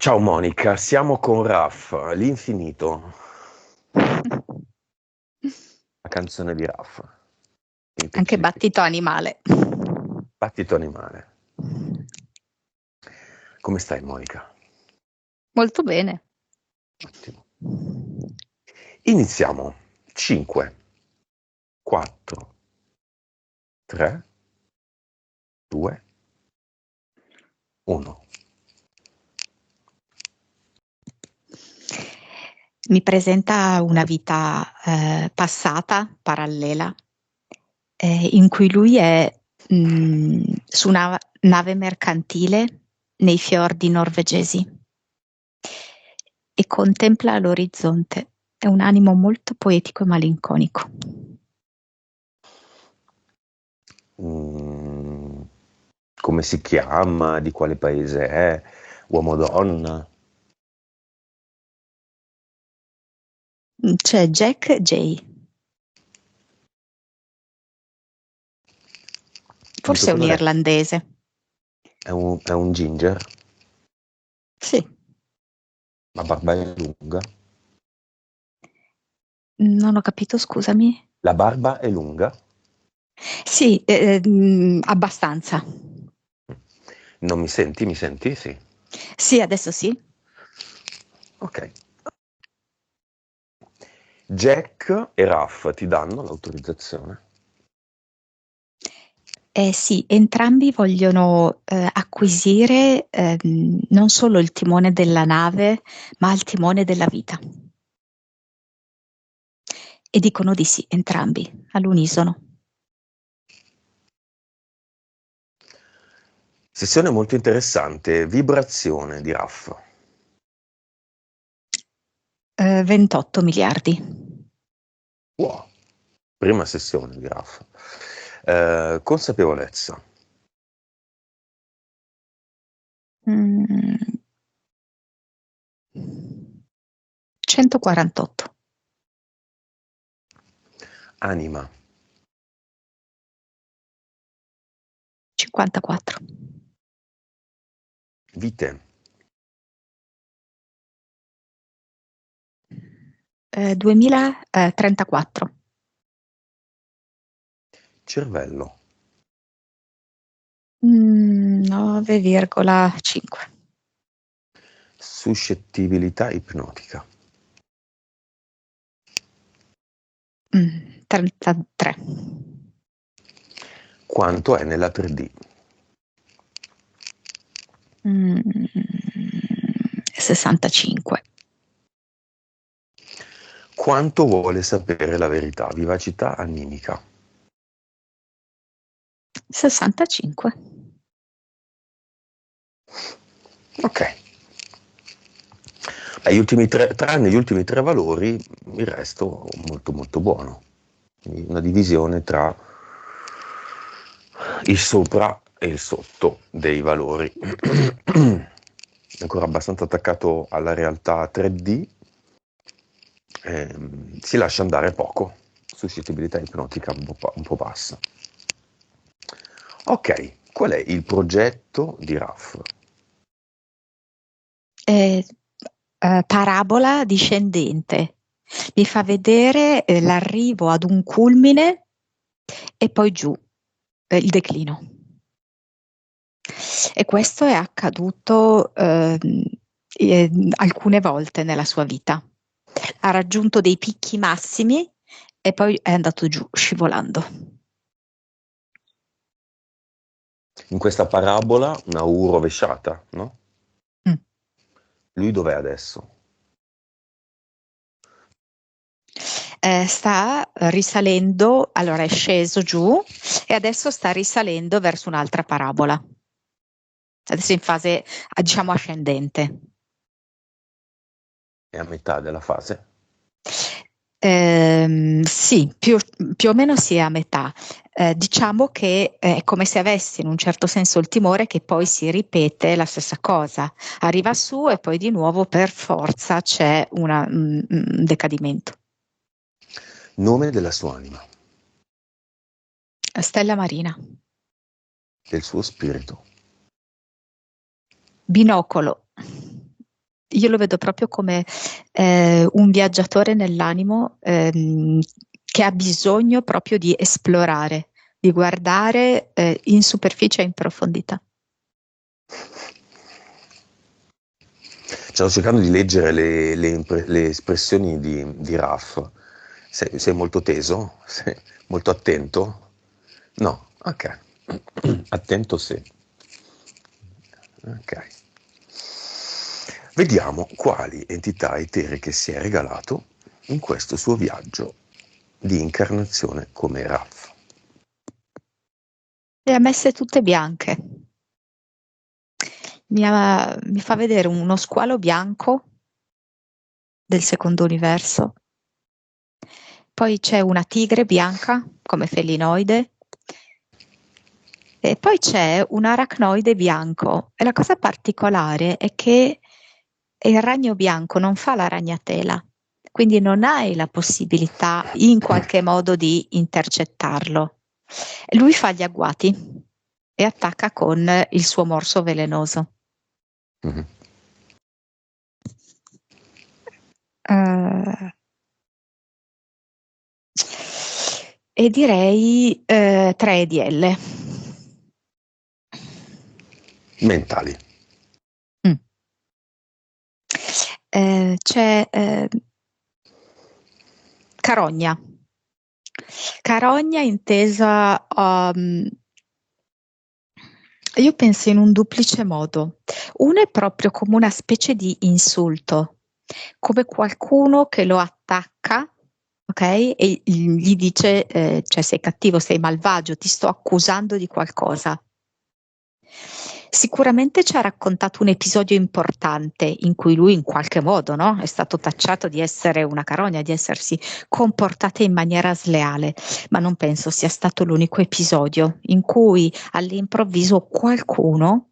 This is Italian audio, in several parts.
Ciao Monica, siamo con Raff, l'infinito, la canzone di Raff. Mi Anche piace. battito animale. Battito animale. Come stai Monica? Molto bene. Ottimo. Iniziamo. 5, 4, 3, 2, 1. Mi presenta una vita passata, parallela, in cui lui è su una nave mercantile nei fiordi norvegesi e contempla l'orizzonte. È un animo molto poetico e malinconico. Come si chiama? Di quale paese è? Uomo o donna? C'è Jack J. Di che Forse è un colore è? irlandese. È un ginger? Sì, La barba è lunga? non ho capito, scusami. La barba è lunga? Sì, abbastanza. Non mi senti? Mi senti? Sì. Sì, adesso sì. Ok. Jack e Raff ti danno l'autorizzazione? Sì, entrambi vogliono acquisire non solo il timone della nave, ma il timone della vita. E dicono di sì, entrambi, all'unisono. Sessione molto interessante, vibrazione di Raff. 28 miliardi. Wow, prima sessione di Raff. Consapevolezza. 148. Anima. 54. Vite. 2034. Cervello. 9,5. Suscettibilità ipnotica. 33. Quanto è nella 3D? 65. Quanto vuole sapere la verità? Vivacità animica. 65. Ok. Tranne gli ultimi tre valori, il resto molto molto buono. Quindi una divisione tra il sopra e il sotto dei valori. Ancora abbastanza attaccato alla realtà 3D, si lascia andare poco, suscettibilità ipnotica un po' bassa. Ok, qual è il progetto di Raff? Parabola discendente. Mi fa vedere l'arrivo ad un culmine e poi giù, il declino. E questo è accaduto alcune volte nella sua vita. Ha raggiunto dei picchi massimi e poi è andato giù scivolando. In questa parabola una U rovesciata, no? Mm. Lui dov'è adesso? Sta risalendo, allora è sceso giù e adesso sta risalendo verso un'altra parabola. Adesso è in fase, diciamo, ascendente. È a metà della fase? Sì, più o meno sì, è a metà. Diciamo che è come se avessi in un certo senso il timore che poi si ripete la stessa cosa. Arriva su e poi di nuovo per forza c'è un decadimento. Nome della sua anima, Stella Marina. del suo spirito. Binocolo. io lo vedo proprio come un viaggiatore nell'animo che ha bisogno proprio di esplorare, di guardare in superficie e in profondità. Stavo cercando di leggere le espressioni di Raff. Sei molto teso? Sei molto attento? No, ok. Attento sì. Ok. Vediamo quali entità eteriche si è regalato in questo suo viaggio di incarnazione come Raff. Le ha messe tutte bianche. Mi fa vedere uno squalo bianco del secondo universo. Poi c'è una tigre bianca come felinoide. E poi c'è un aracnoide bianco. E la cosa particolare è che il ragno bianco non fa la ragnatela, quindi non hai la possibilità in qualche modo di intercettarlo. Lui fa gli agguati e attacca con il suo morso velenoso. Mhm. E direi 3 EDL. Mentali. C'è carogna. Carogna intesa, io penso in un duplice modo. Uno è proprio come una specie di insulto, come qualcuno che lo attacca, ok? E gli dice, cioè sei cattivo, sei malvagio, ti sto accusando di qualcosa. Sicuramente ci ha raccontato un episodio importante in cui lui in qualche modo, no, è stato tacciato di essere una carogna, di essersi comportata in maniera sleale, ma non penso sia stato l'unico episodio in cui all'improvviso qualcuno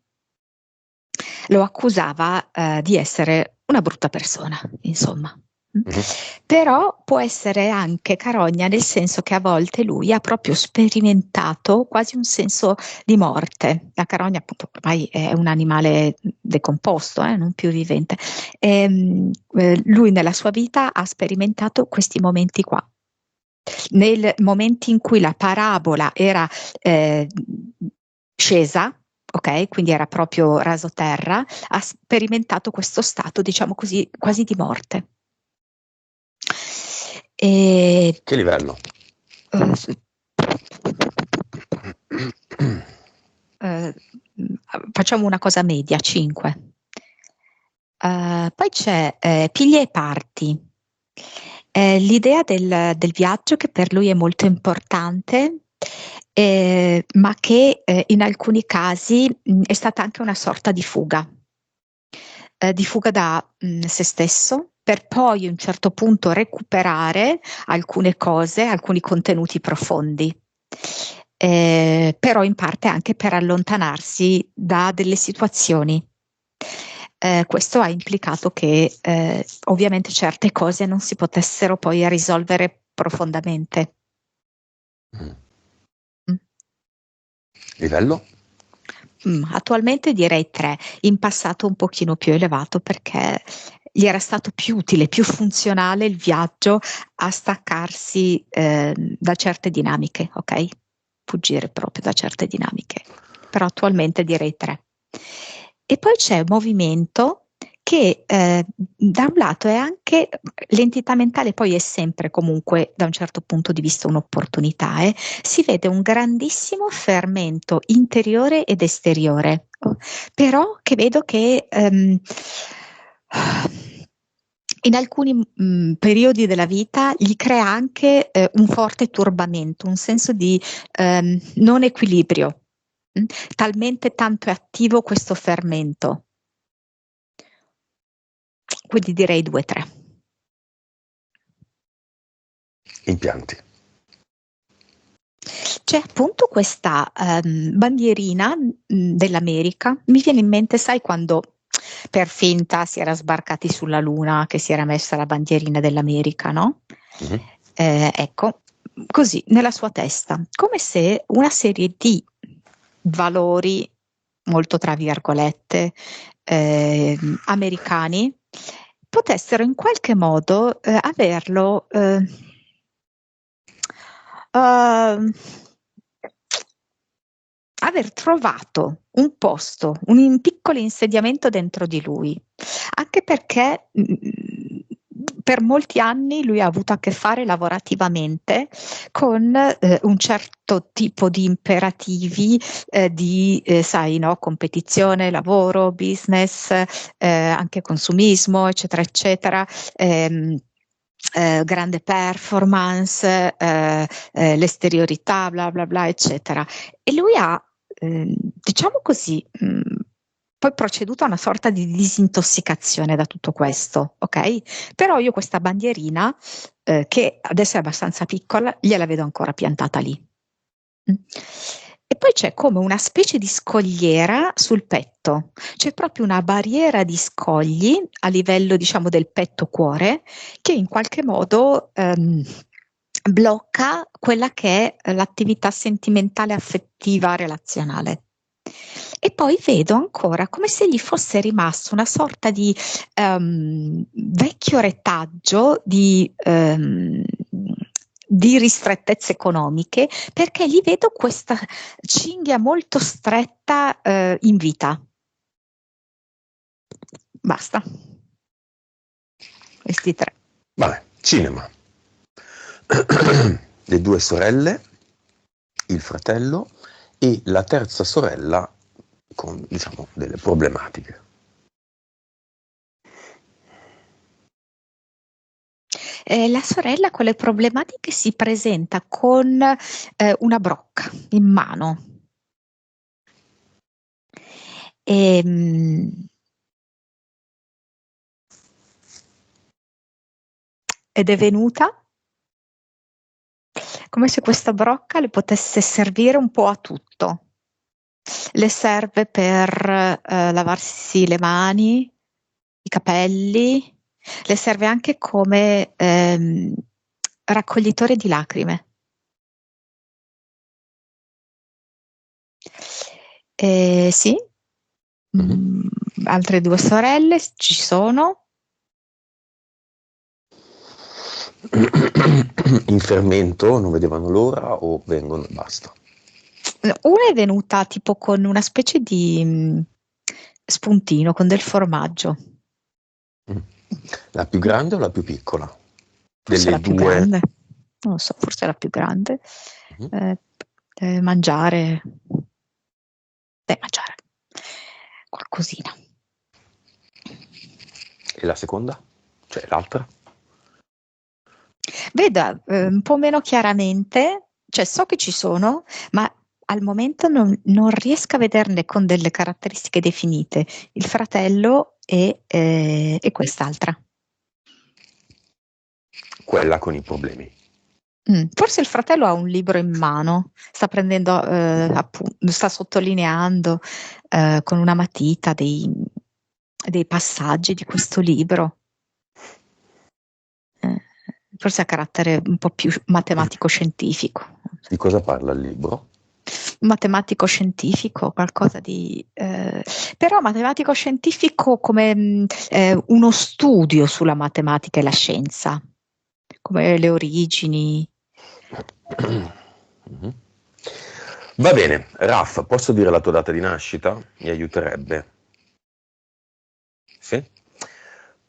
lo accusava di essere una brutta persona, insomma. Mhm. Però può essere anche carogna, nel senso che a volte lui ha proprio sperimentato quasi un senso di morte. La carogna, appunto, ormai è un animale decomposto, non più vivente. Lui nella sua vita ha sperimentato questi momenti qua. Nei momenti in cui la parabola era scesa, ok, quindi era proprio rasoterra, ha sperimentato questo stato, diciamo così, quasi di morte. E, Che livello? facciamo una cosa media, 5. Poi c'è piglia e parti. L'idea del viaggio che per lui è molto importante, ma che in alcuni casi è stata anche una sorta di fuga da se stesso, per poi a un certo punto recuperare alcune cose, alcuni contenuti profondi. Però in parte anche per allontanarsi da delle situazioni. Questo ha implicato che ovviamente certe cose non si potessero poi risolvere profondamente. Livello? Attualmente direi 3, in passato un pochino più elevato perché gli era stato più utile, più funzionale il viaggio a staccarsi da certe dinamiche, ok? Fuggire proprio da certe dinamiche. Però attualmente direi 3. E poi c'è movimento che da un lato è anche l'entità mentale, poi è sempre comunque da un certo punto di vista un'opportunità, si vede un grandissimo fermento interiore ed esteriore, però che vedo che in alcuni periodi della vita gli crea anche un forte turbamento, un senso di non equilibrio. Talmente tanto è attivo questo fermento. Quindi direi 2-3. Impianti. C'è appunto questa bandierina dell'America. Mi viene in mente, sai, quando per finta si era sbarcati sulla Luna, che si era messa la bandierina dell'America, no? Mhm. Ecco, così nella sua testa, come se una serie di valori, molto tra virgolette, americani, potessero in qualche modo averlo aver trovato un posto, un piccolo insediamento dentro di lui, anche perché per molti anni lui ha avuto a che fare lavorativamente con un certo tipo di imperativi di, sai, no, competizione, lavoro, business, anche consumismo, eccetera, eccetera. Grande performance, l'esteriorità, bla bla bla, eccetera. E lui ha, diciamo così, poi proceduto a una sorta di disintossicazione da tutto questo, ok? Però io questa bandierina, che adesso è abbastanza piccola, gliela vedo ancora piantata lì. E poi c'è come una specie di scogliera sul petto, c'è proprio una barriera di scogli a livello, diciamo, del petto cuore, che in qualche modo blocca quella che è l'attività sentimentale, affettiva, relazionale. E poi vedo ancora come se gli fosse rimasto una sorta di vecchio retaggio di ristrettezze economiche, perché gli vedo questa cinghia molto stretta in vita. Basta. Questi tre. Vabbè, cinema. Le due sorelle, il fratello e la terza sorella con, diciamo, delle problematiche. La sorella con le problematiche si presenta con una brocca in mano. Ed è venuta come se questa brocca le potesse servire un po' a tutto. Le serve per lavarsi le mani, i capelli, le serve anche come raccoglitore di lacrime. Sì, altre due sorelle ci sono. In fermento, non vedevano l'ora o vengono e basta? Una è venuta tipo con una specie di spuntino, con del formaggio. La più grande o la più piccola? Forse Delle la più due? grande, non lo so, forse la più grande. Deve mangiare qualcosina. E la seconda? Cioè l'altra? Veda un po' meno chiaramente, cioè so che ci sono, ma al momento non riesco a vederne con delle caratteristiche definite. Il fratello e quest'altra. Quella con i problemi. Forse il fratello ha un libro in mano, sta prendendo, sta sottolineando con una matita dei passaggi di questo libro. Forse ha carattere un po' più matematico-scientifico. Di cosa parla il libro? Matematico-scientifico, qualcosa di... però matematico-scientifico come uno studio sulla matematica e la scienza, come le origini. Va bene, Raf, posso dire la tua data di nascita? Mi aiuterebbe. Sì?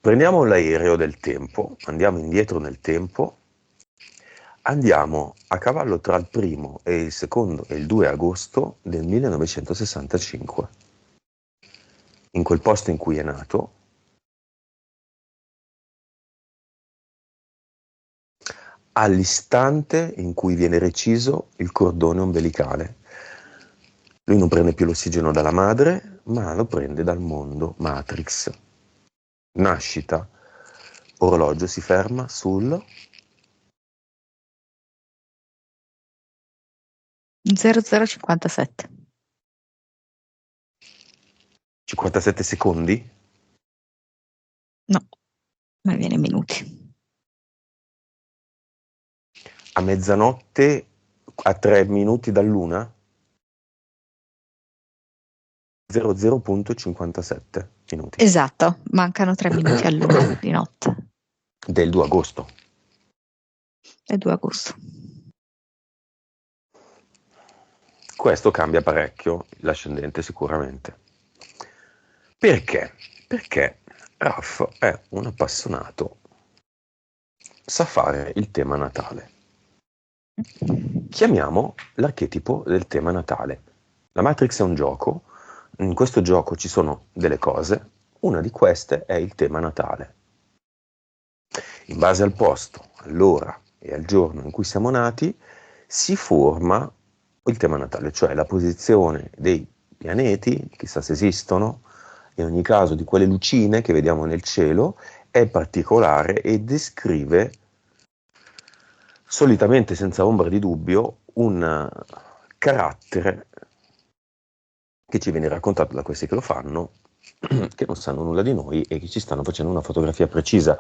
Prendiamo l'aereo del tempo, andiamo indietro nel tempo, andiamo a cavallo tra il 1° e il 2° e il 2 agosto del 1965. In quel posto in cui è nato, all'istante in cui viene reciso il cordone ombelicale. Lui non prende più l'ossigeno dalla madre, ma lo prende dal mondo Matrix. Nascita, orologio si ferma sul 0057. 57 secondi? No, ma viene in minuti. A mezzanotte, a 3 minuti dall'una? 00.57. minuti. Esatto, mancano 3 minuti all'1 di notte. Del 2 agosto. È 2 agosto. Questo cambia parecchio l'ascendente sicuramente. Perché? Perché Raff è un appassionato, sa fare il tema natale. Chiamiamo l'archetipo del tema natale. La Matrix è un gioco, in questo gioco ci sono delle cose, una di queste è il tema natale. In base al posto, all'ora e al giorno in cui siamo nati, si forma il tema natale, cioè la posizione dei pianeti, chissà se esistono, in ogni caso di quelle lucine che vediamo nel cielo, è particolare e descrive solitamente senza ombra di dubbio un carattere che ci viene raccontato da questi che lo fanno, che non sanno nulla di noi e che ci stanno facendo una fotografia precisa.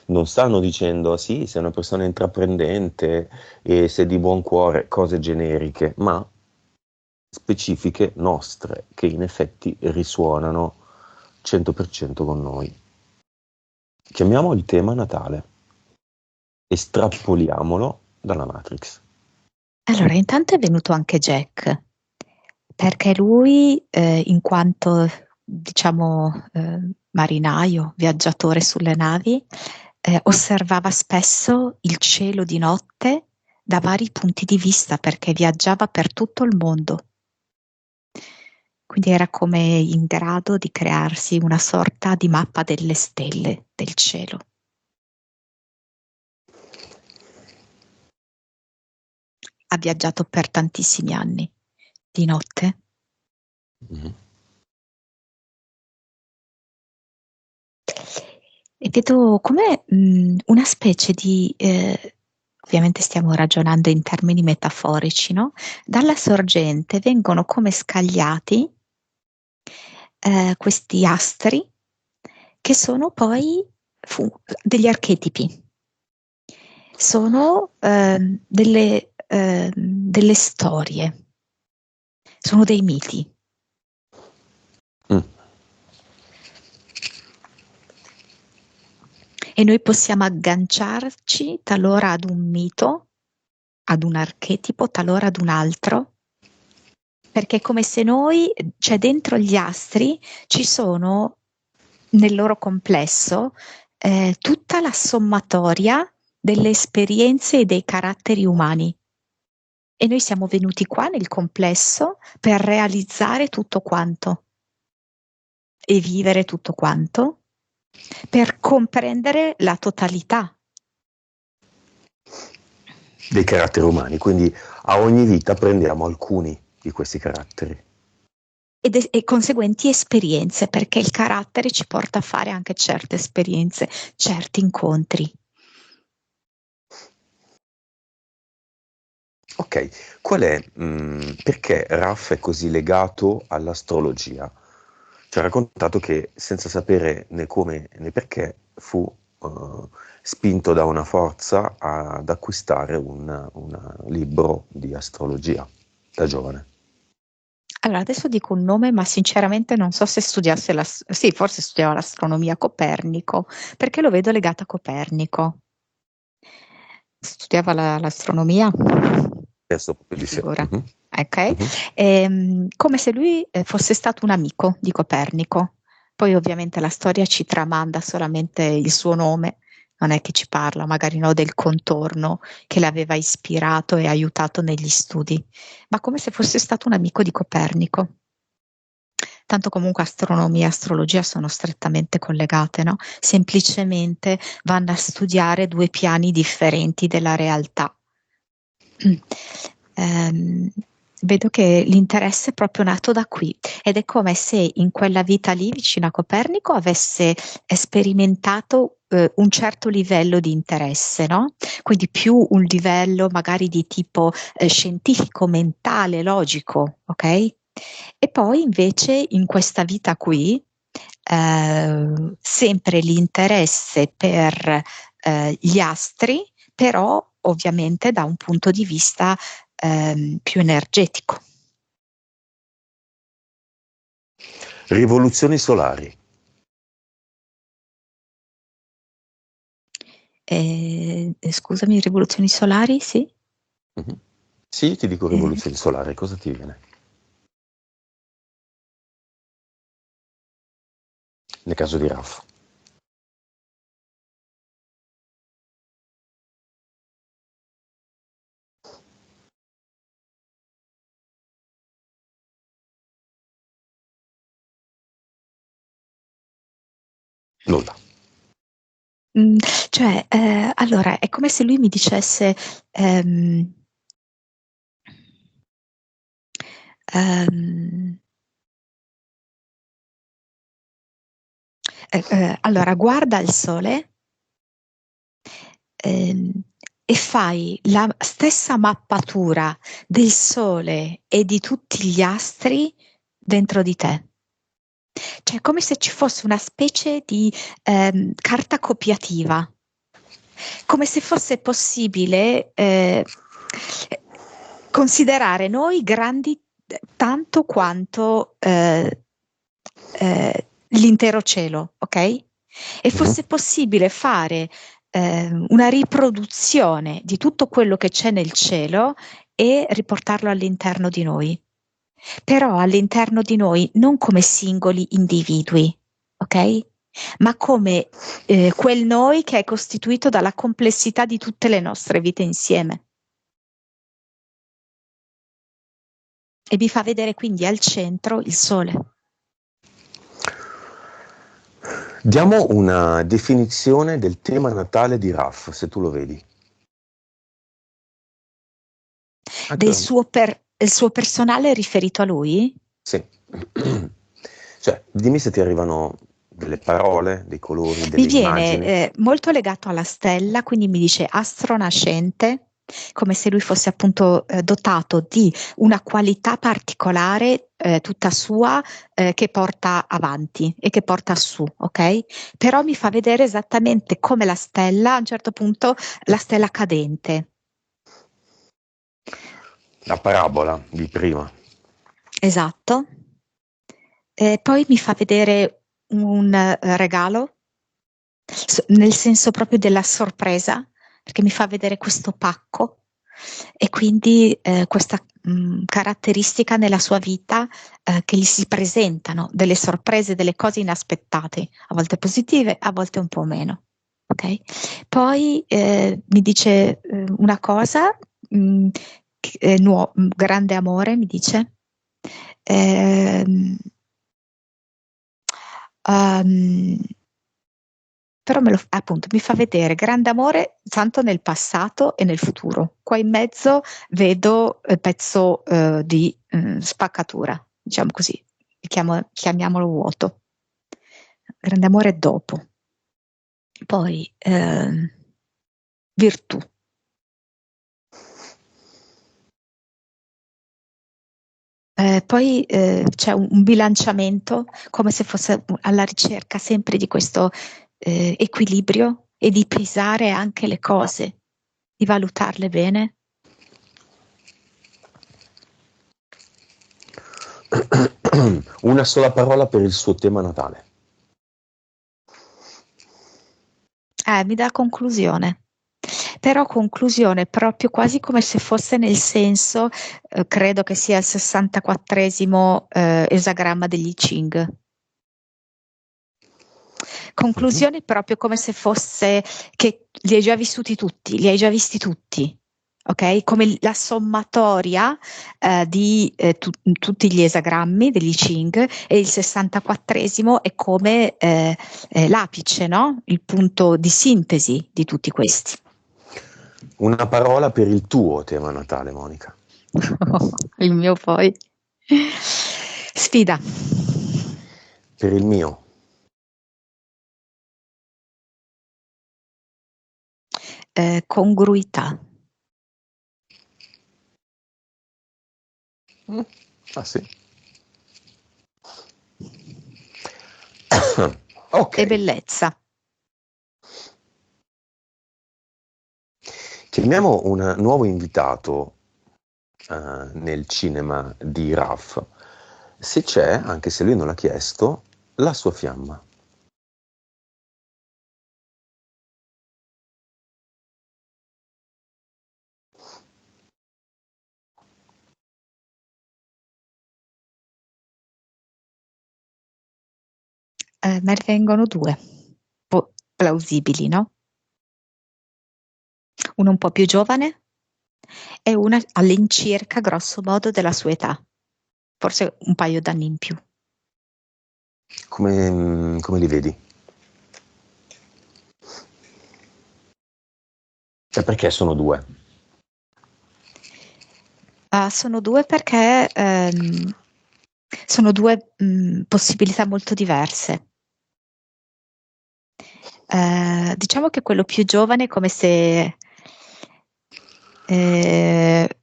Non stanno dicendo sì, sei una persona intraprendente e sei di buon cuore, cose generiche, ma specifiche nostre che in effetti risuonano 100% con noi. Chiamiamo il tema Natale, estrapoliamolo dalla Matrix. Allora, intanto è venuto anche Jack, perché lui, in quanto, diciamo, marinaio, viaggiatore sulle navi, osservava spesso il cielo di notte da vari punti di vista, perché viaggiava per tutto il mondo. Quindi era come in grado di crearsi una sorta di mappa delle stelle del cielo. Ha viaggiato per tantissimi anni, di notte. Mm-hmm. E vedo come una specie di, ovviamente stiamo ragionando in termini metaforici, no? Dalla sorgente vengono come scagliati questi astri che sono poi degli archetipi. Sono delle storie, sono dei miti. Mm. E noi possiamo agganciarci talora ad un mito, ad un archetipo, talora ad un altro, perché è come se noi, cioè dentro gli astri, ci sono nel loro complesso tutta la sommatoria delle esperienze e dei caratteri umani. E noi siamo venuti qua nel complesso per realizzare tutto quanto e vivere tutto quanto, per comprendere la totalità. Dei caratteri umani, quindi a ogni vita prendiamo alcuni di questi caratteri. E conseguenti esperienze, perché il carattere ci porta a fare anche certe esperienze, certi incontri. Ok, qual è, perché Raff è così legato all'astrologia? Ci ha raccontato che senza sapere né come né perché fu spinto da una forza ad acquistare un libro di astrologia da giovane. Allora, adesso dico un nome, ma sinceramente non so se studiasse sì, forse studiava l'astronomia Copernico, perché lo vedo legato a Copernico. Studiava l'astronomia? Penso proprio di sì. Figura. Mhm, Ok. mhm. Come se lui fosse stato un amico di Copernico. Poi ovviamente la storia ci tramanda solamente il suo nome, non è che ci parla magari no, del contorno che l'aveva ispirato e aiutato negli studi, ma come se fosse stato un amico di Copernico. Tanto comunque astronomia e astrologia sono strettamente collegate, no? Semplicemente vanno a studiare due piani differenti della realtà. Vedo che l'interesse è proprio nato da qui ed è come se in quella vita lì vicino a Copernico avesse sperimentato un certo livello di interesse, no? Quindi più un livello magari di tipo scientifico, mentale, logico, ok? E poi invece in questa vita qui sempre l'interesse per gli astri, però ovviamente da un punto di vista più energetico. Rivoluzioni solari. Scusami, rivoluzioni solari, sì? Mhm. Sì, ti dico rivoluzione solare, cosa ti viene? Nel caso di Raff. Nulla. Cioè, allora, è come se lui mi dicesse, ehm, ehm, allora, guarda il sole, ehm, e fai la stessa mappatura del sole e di tutti gli astri dentro di te. Cioè, come se ci fosse una specie di carta copiativa, come se fosse possibile considerare noi grandi tanto quanto l'intero cielo, ok? E fosse possibile fare una riproduzione di tutto quello che c'è nel cielo e riportarlo all'interno di noi. Però all'interno di noi non come singoli individui, ok? Ma come quel noi che è costituito dalla complessità di tutte le nostre vite insieme. E mi fa vedere quindi al centro il sole. Diamo una definizione del tema natale di Raff, se tu lo vedi. Del il suo personale riferito a lui? Sì. Cioè, dimmi se ti arrivano delle parole, dei colori, Mi delle viene immagini. molto legato alla stella, quindi mi dice astronascente, come se lui fosse appunto dotato di una qualità particolare tutta sua che porta avanti e che porta su, ok? Però mi fa vedere esattamente come la stella, a un certo punto, la stella cadente. La parabola di prima. Esatto. Poi mi fa vedere un regalo, nel senso proprio della sorpresa, perché mi fa vedere questo pacco e quindi questa caratteristica nella sua vita che gli si presentano delle sorprese, delle cose inaspettate, a volte positive, a volte un po' meno. Okay? Poi mi dice una cosa, grande amore, mi dice. Ehm, um, Però appunto mi fa vedere grande amore tanto nel passato e nel futuro. Qua in mezzo vedo il pezzo di spaccatura, diciamo così, chiamiamolo vuoto. Grande amore dopo. Poi virtù. Poi c'è un bilanciamento, come se fosse alla ricerca sempre di questo equilibrio e di pesare anche le cose, di valutarle bene. Una sola parola per il suo tema natale. Mi dà conclusione. Però conclusione proprio quasi come se fosse nel senso, credo che sia il 64esimo esagramma degli I Ching. Conclusione proprio come se fosse che li hai già vissuti tutti, li hai già visti tutti. Ok? Come la sommatoria di tutti gli esagrammi degli I Ching e il 64esimo è come l'apice, no? Il punto di sintesi di tutti questi. Una parola per il tuo tema natale, Monica. Il mio poi. Sfida. Per il mio. Congruità. Ah sì. Ok. E bellezza. Chiamiamo un nuovo invitato nel cinema di Raff. Se c'è, anche se lui non l'ha chiesto, la sua fiamma. Me ne vengono due plausibili, no? Uno un po' più giovane e una all'incirca, grosso modo, della sua età, forse un paio d'anni in più. Come li vedi? Cioè, perché sono due? Sono due perché sono due possibilità molto diverse. Diciamo che quello più giovane è come se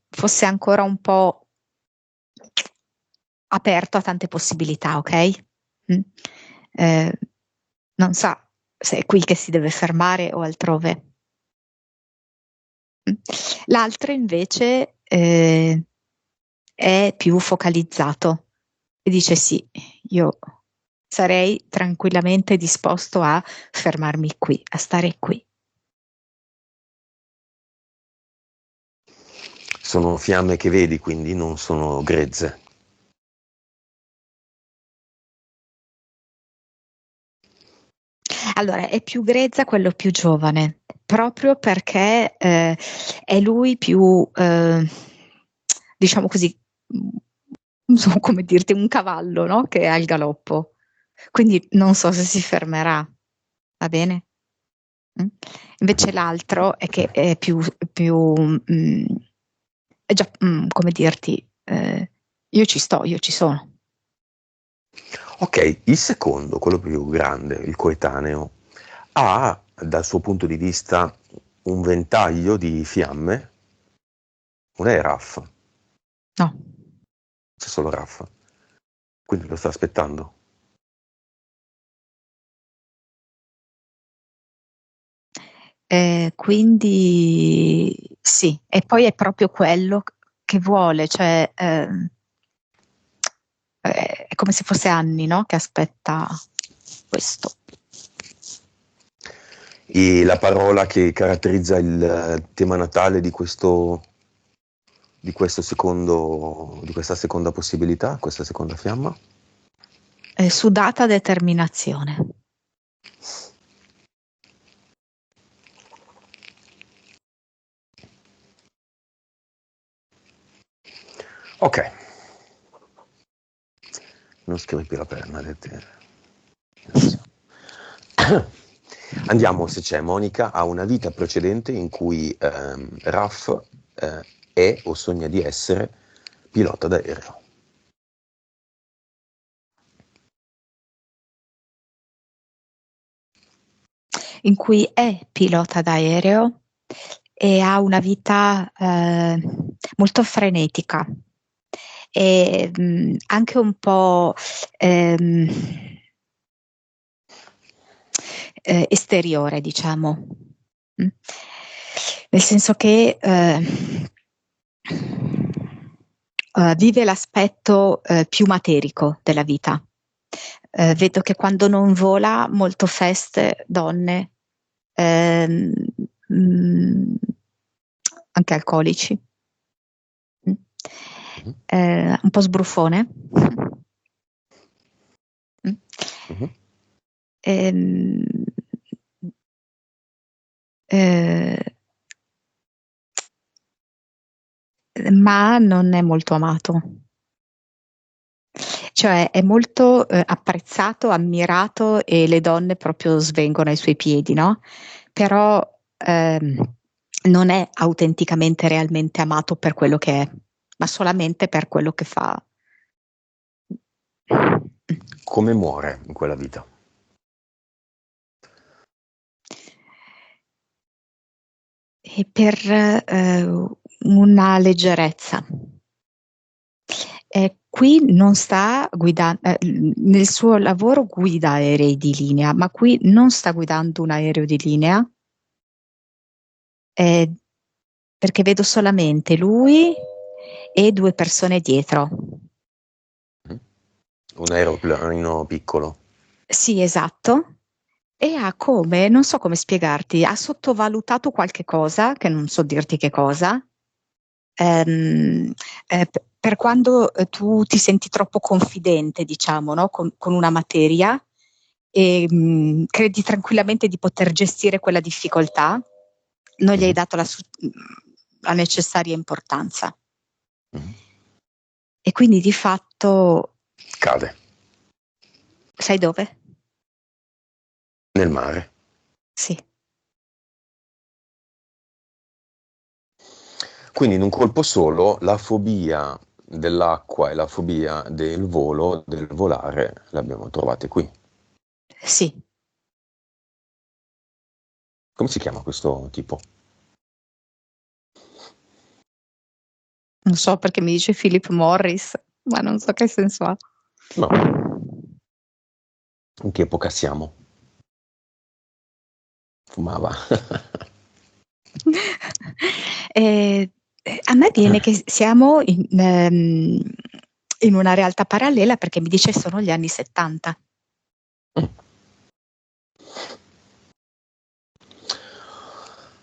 fosse ancora un po' aperto a tante possibilità, ok? Non sa se è qui che si deve fermare o altrove. L'altro invece è più focalizzato e dice sì, io sarei tranquillamente disposto a fermarmi qui, a stare qui. Sono fiamme che vedi, quindi non sono grezze. Allora, è più grezza quello più giovane, proprio perché è lui più, diciamo così, non so come dirti, un cavallo, no? Che è al galoppo. Quindi non so se si fermerà, va bene? Mm? Invece l'altro è che è più è già, come dirti, io ci sto, io ci sono. Ok, il secondo, quello più grande, il coetaneo, ha dal suo punto di vista un ventaglio di fiamme, non è Raff, No. c'è solo Raff, quindi lo sta aspettando. Quindi sì, e poi è proprio quello che vuole, cioè è come se fosse anni, no? Che aspetta questo. E la parola che caratterizza il tema natale di questo secondo, di questa seconda possibilità, questa seconda fiamma? Sudata determinazione. Ok, non scrivi più la penna, Andiamo, se c'è Monica, a una vita precedente in cui Raff è o sogna di essere pilota d'aereo. In cui è pilota d'aereo e ha una vita molto frenetica e anche un po' esteriore, diciamo. Nel senso che vive l'aspetto più materico della vita. Vedo che quando non vola, molto feste, donne, ehm, mh, anche alcolici, un po' sbruffone. Mm-hmm. Ehm, eh, ma non è molto amato. Cioè è molto apprezzato, ammirato e le donne proprio svengono ai suoi piedi, no? Però non è autenticamente, realmente amato per quello che è, ma solamente per quello che fa. Come muore in quella vita? E per una leggerezza. Qui non sta guidando, nel suo lavoro guida aerei di linea, ma qui non sta guidando un aereo di linea, perché vedo solamente lui e due persone dietro. Un aeroplanino piccolo. Sì, esatto. E ha come, non so come spiegarti, ha sottovalutato qualche cosa, che non so dirti che cosa, per quando tu ti senti troppo confidente, diciamo, no? Con una materia e credi tranquillamente di poter gestire quella difficoltà, non gli hai dato la necessaria importanza. E quindi di fatto Cade sai dove? nel mare. Sì. Quindi in un colpo solo la fobia dell'acqua e la fobia del volo, del volare, le abbiamo trovate qui. Sì. Come si chiama questo tipo? Non so perché mi dice Philip Morris, ma non so che senso ha. No. In che epoca siamo? Fumava. A me viene che siamo in una realtà parallela, perché mi dice sono gli anni 70.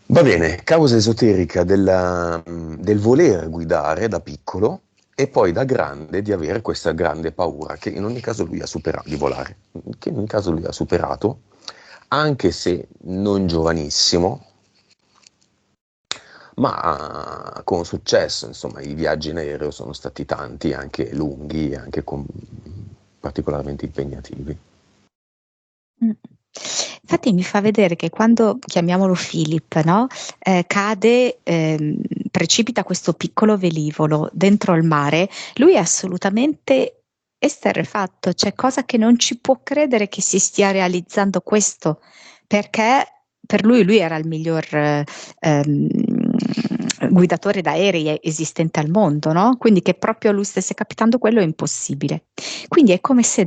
Va bene, causa esoterica del voler guidare da piccolo e poi da grande di avere questa grande paura che in ogni caso lui ha superato, di volare, che in ogni caso lui ha superato, anche se non giovanissimo, ma con successo. Insomma, i viaggi in aereo sono stati tanti, anche lunghi, anche particolarmente impegnativi. Infatti mi fa vedere che quando, chiamiamolo Philip, no? Cade, precipita questo piccolo velivolo dentro il mare, lui è assolutamente esterrefatto, cioè cosa che non ci può credere che si stia realizzando questo, perché per lui era il miglior guidatore d'aerei esistente al mondo, no? Quindi che proprio a lui stesse capitando quello è impossibile. Quindi è come se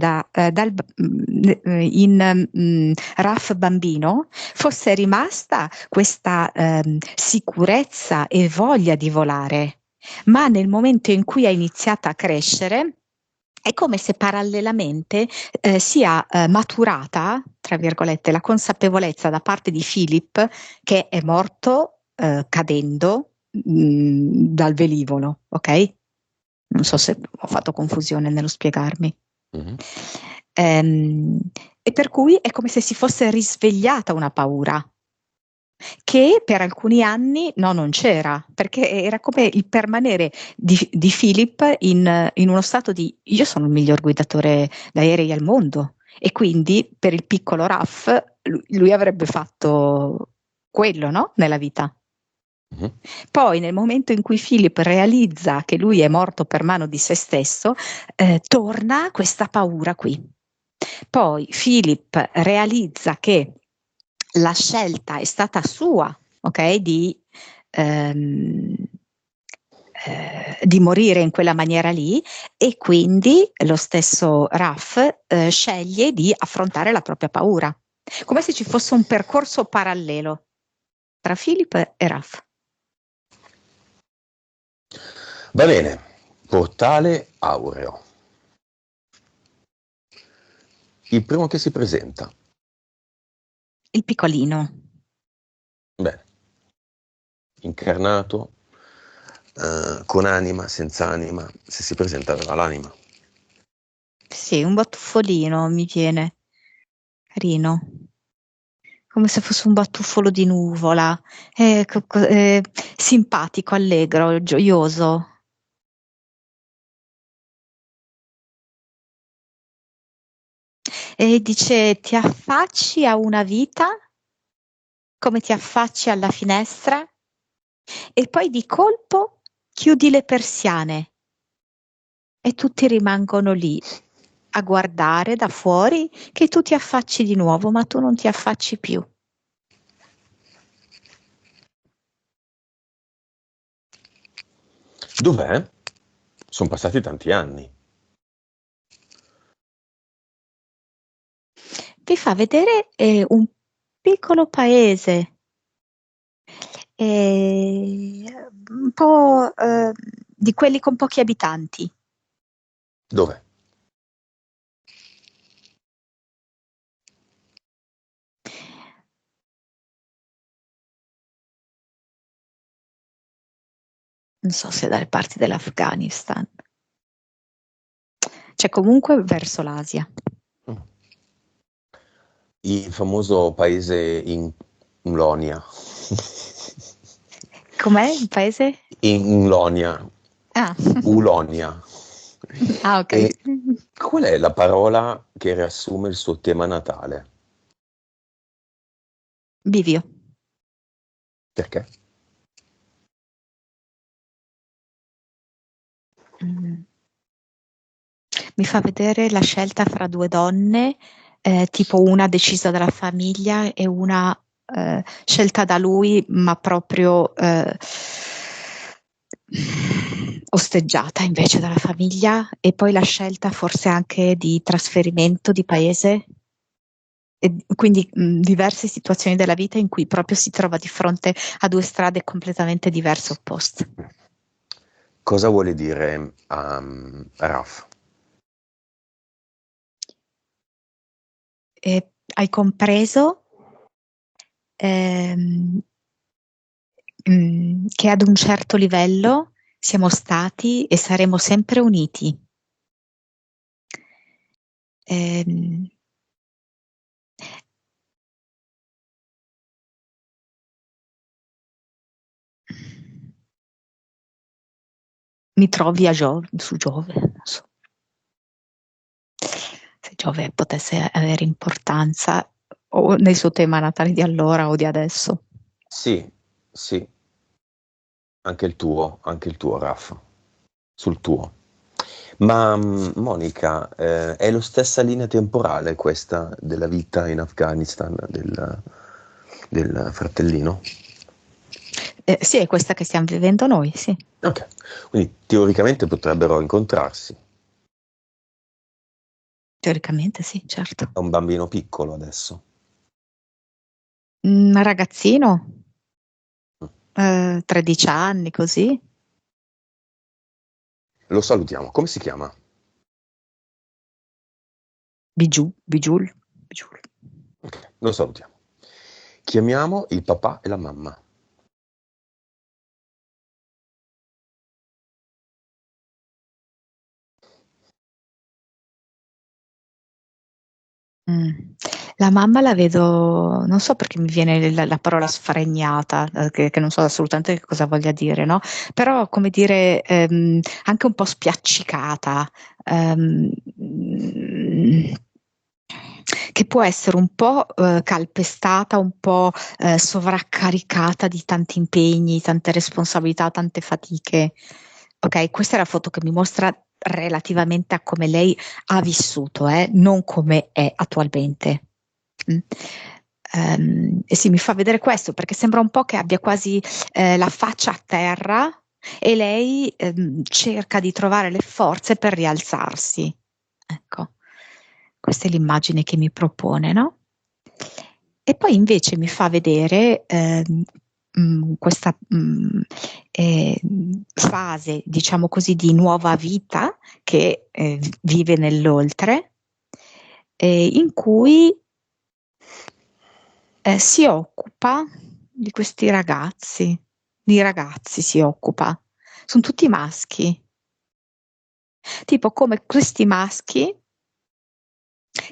in Raf bambino fosse rimasta questa sicurezza e voglia di volare, ma nel momento in cui ha iniziato a crescere è come se parallelamente sia maturata, tra virgolette, la consapevolezza da parte di Philip che è morto cadendo dal velivolo, ok? Non so se ho fatto confusione nello spiegarmi. Mhm. E per cui è come se si fosse risvegliata una paura che per alcuni anni non c'era, perché era come il permanere di Philip in uno stato di io sono il miglior guidatore d'aerei al mondo, e quindi per il piccolo Raf lui avrebbe fatto quello, no? Nella vita. Mhm. Poi nel momento in cui Philip realizza che lui è morto per mano di se stesso, torna questa paura qui. Poi Philip realizza che la scelta è stata sua, ok? Di morire in quella maniera lì, e quindi lo stesso Raf sceglie di affrontare la propria paura, come se ci fosse un percorso parallelo tra Philip e Raf. Va bene, portale aureo. Il primo che si presenta. Il piccolino. Bene, incarnato, con anima, senza anima, se si presenta aveva l'anima. Sì, un batuffolino mi viene. Carino. Come se fosse un batuffolo di nuvola. Simpatico, allegro, gioioso. E dice: ti affacci a una vita come ti affacci alla finestra, e poi di colpo chiudi le persiane e tutti rimangono lì a guardare da fuori che tu ti affacci di nuovo, ma tu non ti affacci più. Dov'è? Sono passati tanti anni. Vi fa vedere un piccolo paese, un po' di quelli con pochi abitanti. Dov'è? Non so se dalle parti dell'Afghanistan. Cioè comunque verso l'Asia. Mm. il famoso paese in Lonia. Com'è il paese? In Lonia, Ah, Ulonia. ah, ok. E qual è la parola che riassume il suo tema natale? Bivio. Perché? Mm. Mi fa vedere la scelta fra due donne, tipo una decisa dalla famiglia e una scelta da lui, ma proprio osteggiata invece dalla famiglia, e poi la scelta forse anche di trasferimento di paese. E quindi diverse situazioni della vita in cui proprio si trova di fronte a due strade completamente diverse, opposte. Cosa vuole dire Raf? E hai compreso ehm, che ad un certo livello siamo stati e saremo sempre uniti. Ehm, Mi trovi a su Giove, non so. Se Giove potesse avere importanza o nel suo tema natale di allora o di adesso. Sì, sì, anche il tuo, Raf, sul tuo. Ma Monica, è la stessa linea temporale questa della vita in Afghanistan del fratellino? Sì, è questa che stiamo vivendo noi, sì. Ok, quindi teoricamente potrebbero incontrarsi. Teoricamente sì, certo. È un bambino piccolo adesso. Un ragazzino, Mm. 13 anni, così. Lo salutiamo. Come si chiama? Bijul. Ok, lo salutiamo. Chiamiamo il papà e la mamma. Mm. La mamma la vedo, non so perché mi viene la parola sfregnata, che non so assolutamente che cosa voglia dire, no? Però, come dire, anche un po' spiaccicata, mm, che può essere un po' calpestata, un po' sovraccaricata di tanti impegni, tante responsabilità, tante fatiche. Ok, questa è la foto che mi mostra relativamente a come lei ha vissuto, non come è attualmente. Mm. E sì, mi fa vedere questo perché sembra un po' che abbia quasi la faccia a terra e lei cerca di trovare le forze per rialzarsi. Ecco, questa è l'immagine che mi propone, no? E poi invece mi fa vedere questa fase, diciamo così, di nuova vita che vive nell'oltre, in cui si occupa di questi ragazzi, di ragazzi si occupa, sono tutti maschi, tipo come questi maschi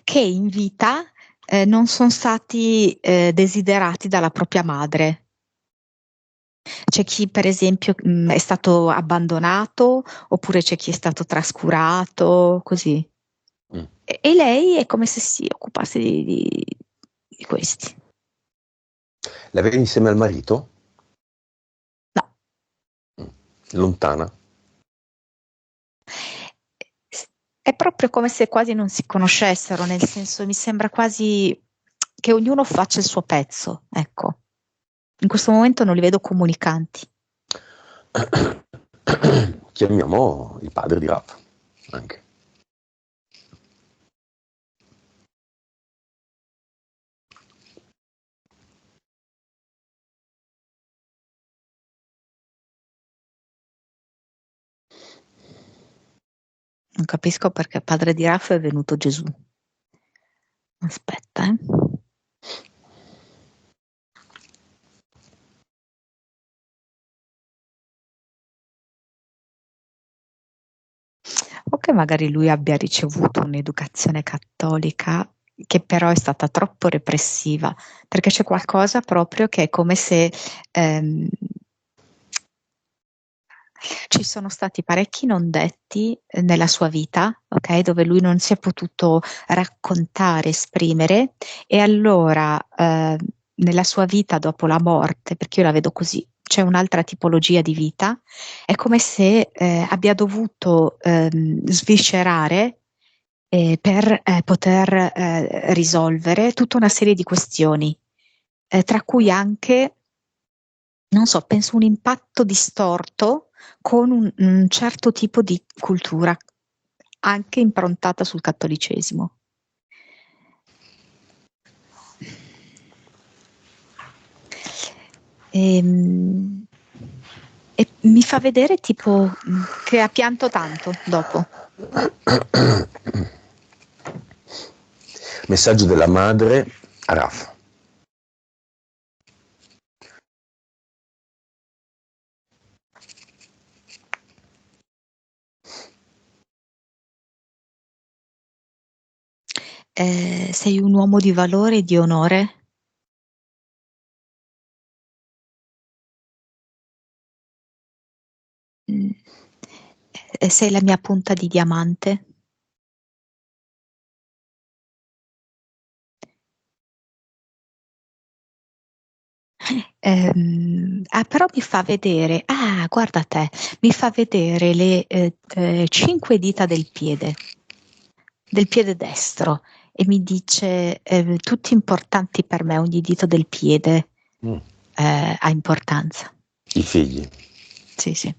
che in vita non sono stati desiderati dalla propria madre. C'è chi, per esempio, è stato abbandonato, oppure c'è chi è stato trascurato, così. Mm. E lei è come se si occupasse di questi. La vedi insieme al marito? No. Mm. Lontana? È proprio come se quasi non si conoscessero, nel senso mi sembra quasi che ognuno faccia il suo pezzo, ecco. In questo momento non li vedo comunicanti. Chiamiamo il padre di Raf, anche. Non capisco perché padre di Raffa è venuto Gesù. Aspetta, eh. O che magari lui abbia ricevuto un'educazione cattolica che però è stata troppo repressiva, perché c'è qualcosa proprio che è come se ci sono stati parecchi non detti nella sua vita, ok? Dove lui non si è potuto raccontare, esprimere, e allora nella sua vita dopo la morte, perché io la vedo così, c'è un'altra tipologia di vita, è come se abbia dovuto sviscerare per poter risolvere tutta una serie di questioni, tra cui anche, non so, penso un impatto distorto con un certo tipo di cultura, anche improntata sul cattolicesimo. E mi fa vedere tipo che ha pianto tanto dopo. Messaggio della madre a Raf. Sei un uomo di valore e di onore. Mm. Sei la mia punta di diamante. Però mi fa vedere, guarda te, mi fa vedere le 5 dita del piede destro, e mi dice tutti importanti per me, ogni dito del piede ha importanza. I figli. Sì, sì.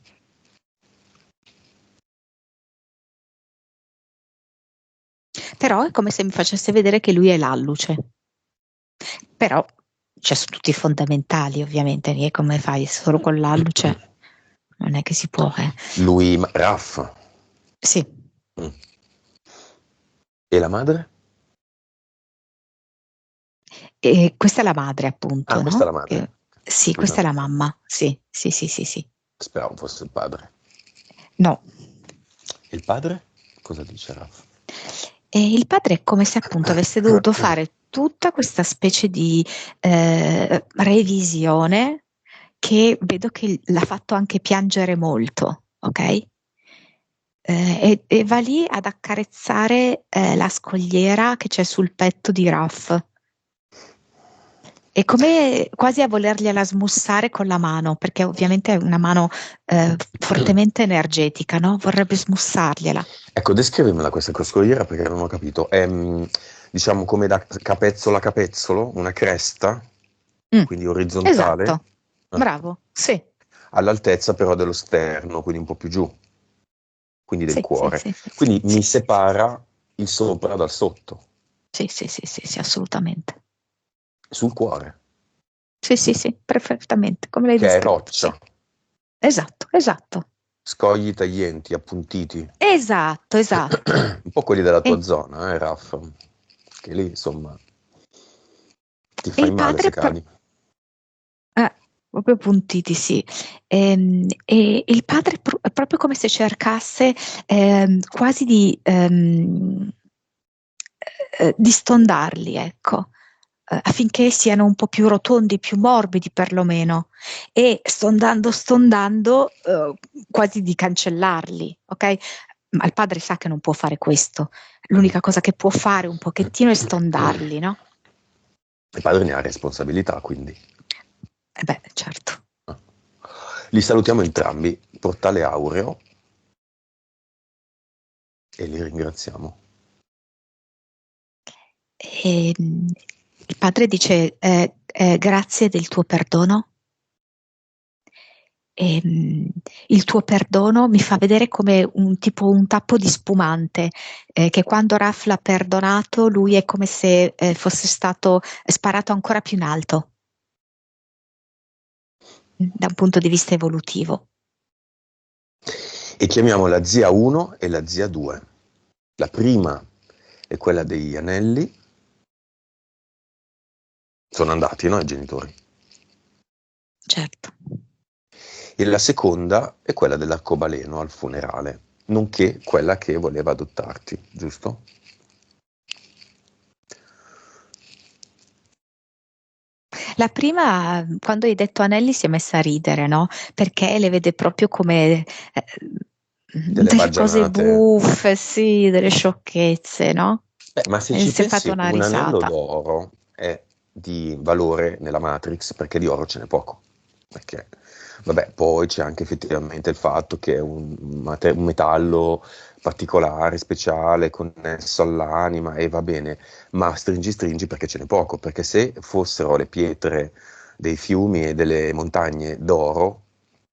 Però è come se mi facesse vedere che lui è l'alluce. Però cioè, sono tutti fondamentali, ovviamente, e come fai solo con l'alluce? Non è che si può, Lui, Raf. Sì. E la madre? E questa è la madre, appunto, Questa è la no? madre. Sì, questa è la mamma. Sì, sì, sì, sì, sì. Speravo fosse il padre. No. E il padre? Cosa dice Raf? E il padre è come se appunto avesse dovuto fare tutta questa specie di revisione, che vedo che l'ha fatto anche piangere molto, ok? E va lì ad accarezzare la scogliera che c'è sul petto di Raf. È come quasi a volergliela smussare con la mano, perché ovviamente è una mano fortemente energetica, no? Vorrebbe smussargliela. Ecco, descrivimela questa coscogliera perché non ho capito. È, diciamo, come da capezzolo a capezzolo, una cresta, quindi orizzontale, Esatto, bravo, sì. all'altezza però dello sterno, quindi un po' più giù, quindi del Sì, sì, cuore. sì, sì, Quindi sì, mi separa il sopra dal sotto, sì, sì, sì, sì, sì, assolutamente. sul cuore, Sì, sì, sì, perfettamente, come l'hai che è descritto, sì. roccia, Esatto, esatto. scogli taglienti, appuntiti. Esatto, esatto. Un po' quelli della tua E, zona, Raff? Che lì, insomma, ti e fai il male se padre, cadi. proprio puntiti, sì. E il padre è proprio come se cercasse quasi di stondarli, ecco, affinché siano un po' più rotondi, più morbidi perlomeno, e stondando, quasi di cancellarli, ok? Ma il padre sa che non può fare questo. L'unica cosa che può fare un pochettino è stondarli, no? Il padre ne ha responsabilità, quindi. Beh, certo. Li salutiamo entrambi, portale aureo, e li ringraziamo. Il padre dice grazie del tuo perdono. Il tuo perdono mi fa vedere come un tappo di spumante, che quando Raf l'ha perdonato, lui è come se fosse stato sparato ancora più in alto, da un punto di vista evolutivo. E chiamiamo la zia 1 e la zia 2. La prima è quella degli anelli. Sono andati, no, i genitori. Certo. E la seconda è quella dell'arcobaleno al funerale, nonché quella che voleva adottarti, giusto? La prima, quando hai detto anelli, si è messa a ridere, no? Perché le vede proprio come Delle delle cose baggianate. buffe, sì, delle sciocchezze, no? Ma se E ci si è fatta pensi, una un anello risata. d'oro è di valore nella Matrix perché di oro ce n'è poco. Perché, vabbè, poi c'è anche effettivamente il fatto che è un metallo particolare, speciale, connesso all'anima e va bene, ma stringi stringi perché ce n'è poco, perché se fossero le pietre dei fiumi e delle montagne d'oro,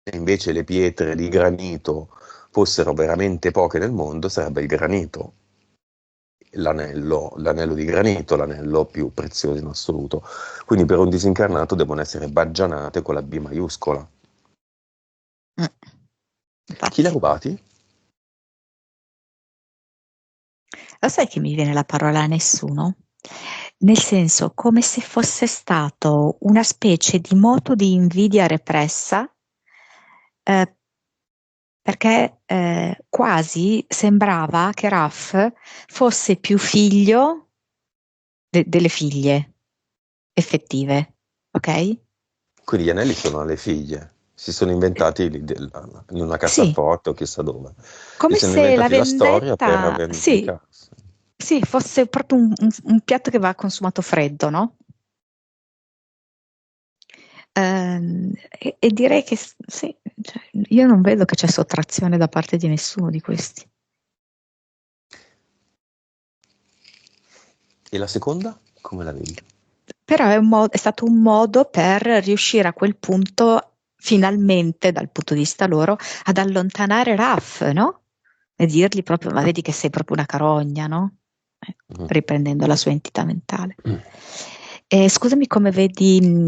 e invece le pietre di granito fossero veramente poche nel mondo, sarebbe il granito l'anello di granito, l'anello più prezioso in assoluto. Quindi per un disincarnato devono essere baggianate con la B maiuscola. Mm, Chi li ha infatti. rubati? Lo sai che mi viene la parola nessuno? Nel senso, come se fosse stato una specie di moto di invidia repressa, eh, perché quasi sembrava che Raf fosse più figlio delle figlie effettive, ok? Quindi gli anelli sono alle figlie. Si sono inventati in una Sì, cassaforte o chissà dove. Si come sono se la inventati la storia per vendetta, sì, vendicarsi. sì, fosse proprio un piatto che va consumato freddo, no? E direi che sì, cioè, io non vedo che c'è sottrazione da parte di nessuno di questi. E la seconda? Come la vedi? Però è stato un modo per riuscire a quel punto, finalmente, dal punto di vista loro, ad allontanare Raf, no? E dirgli proprio, ma vedi che sei proprio una carogna, no? Mm. Riprendendo la sua entità mentale. E scusami, come vedi,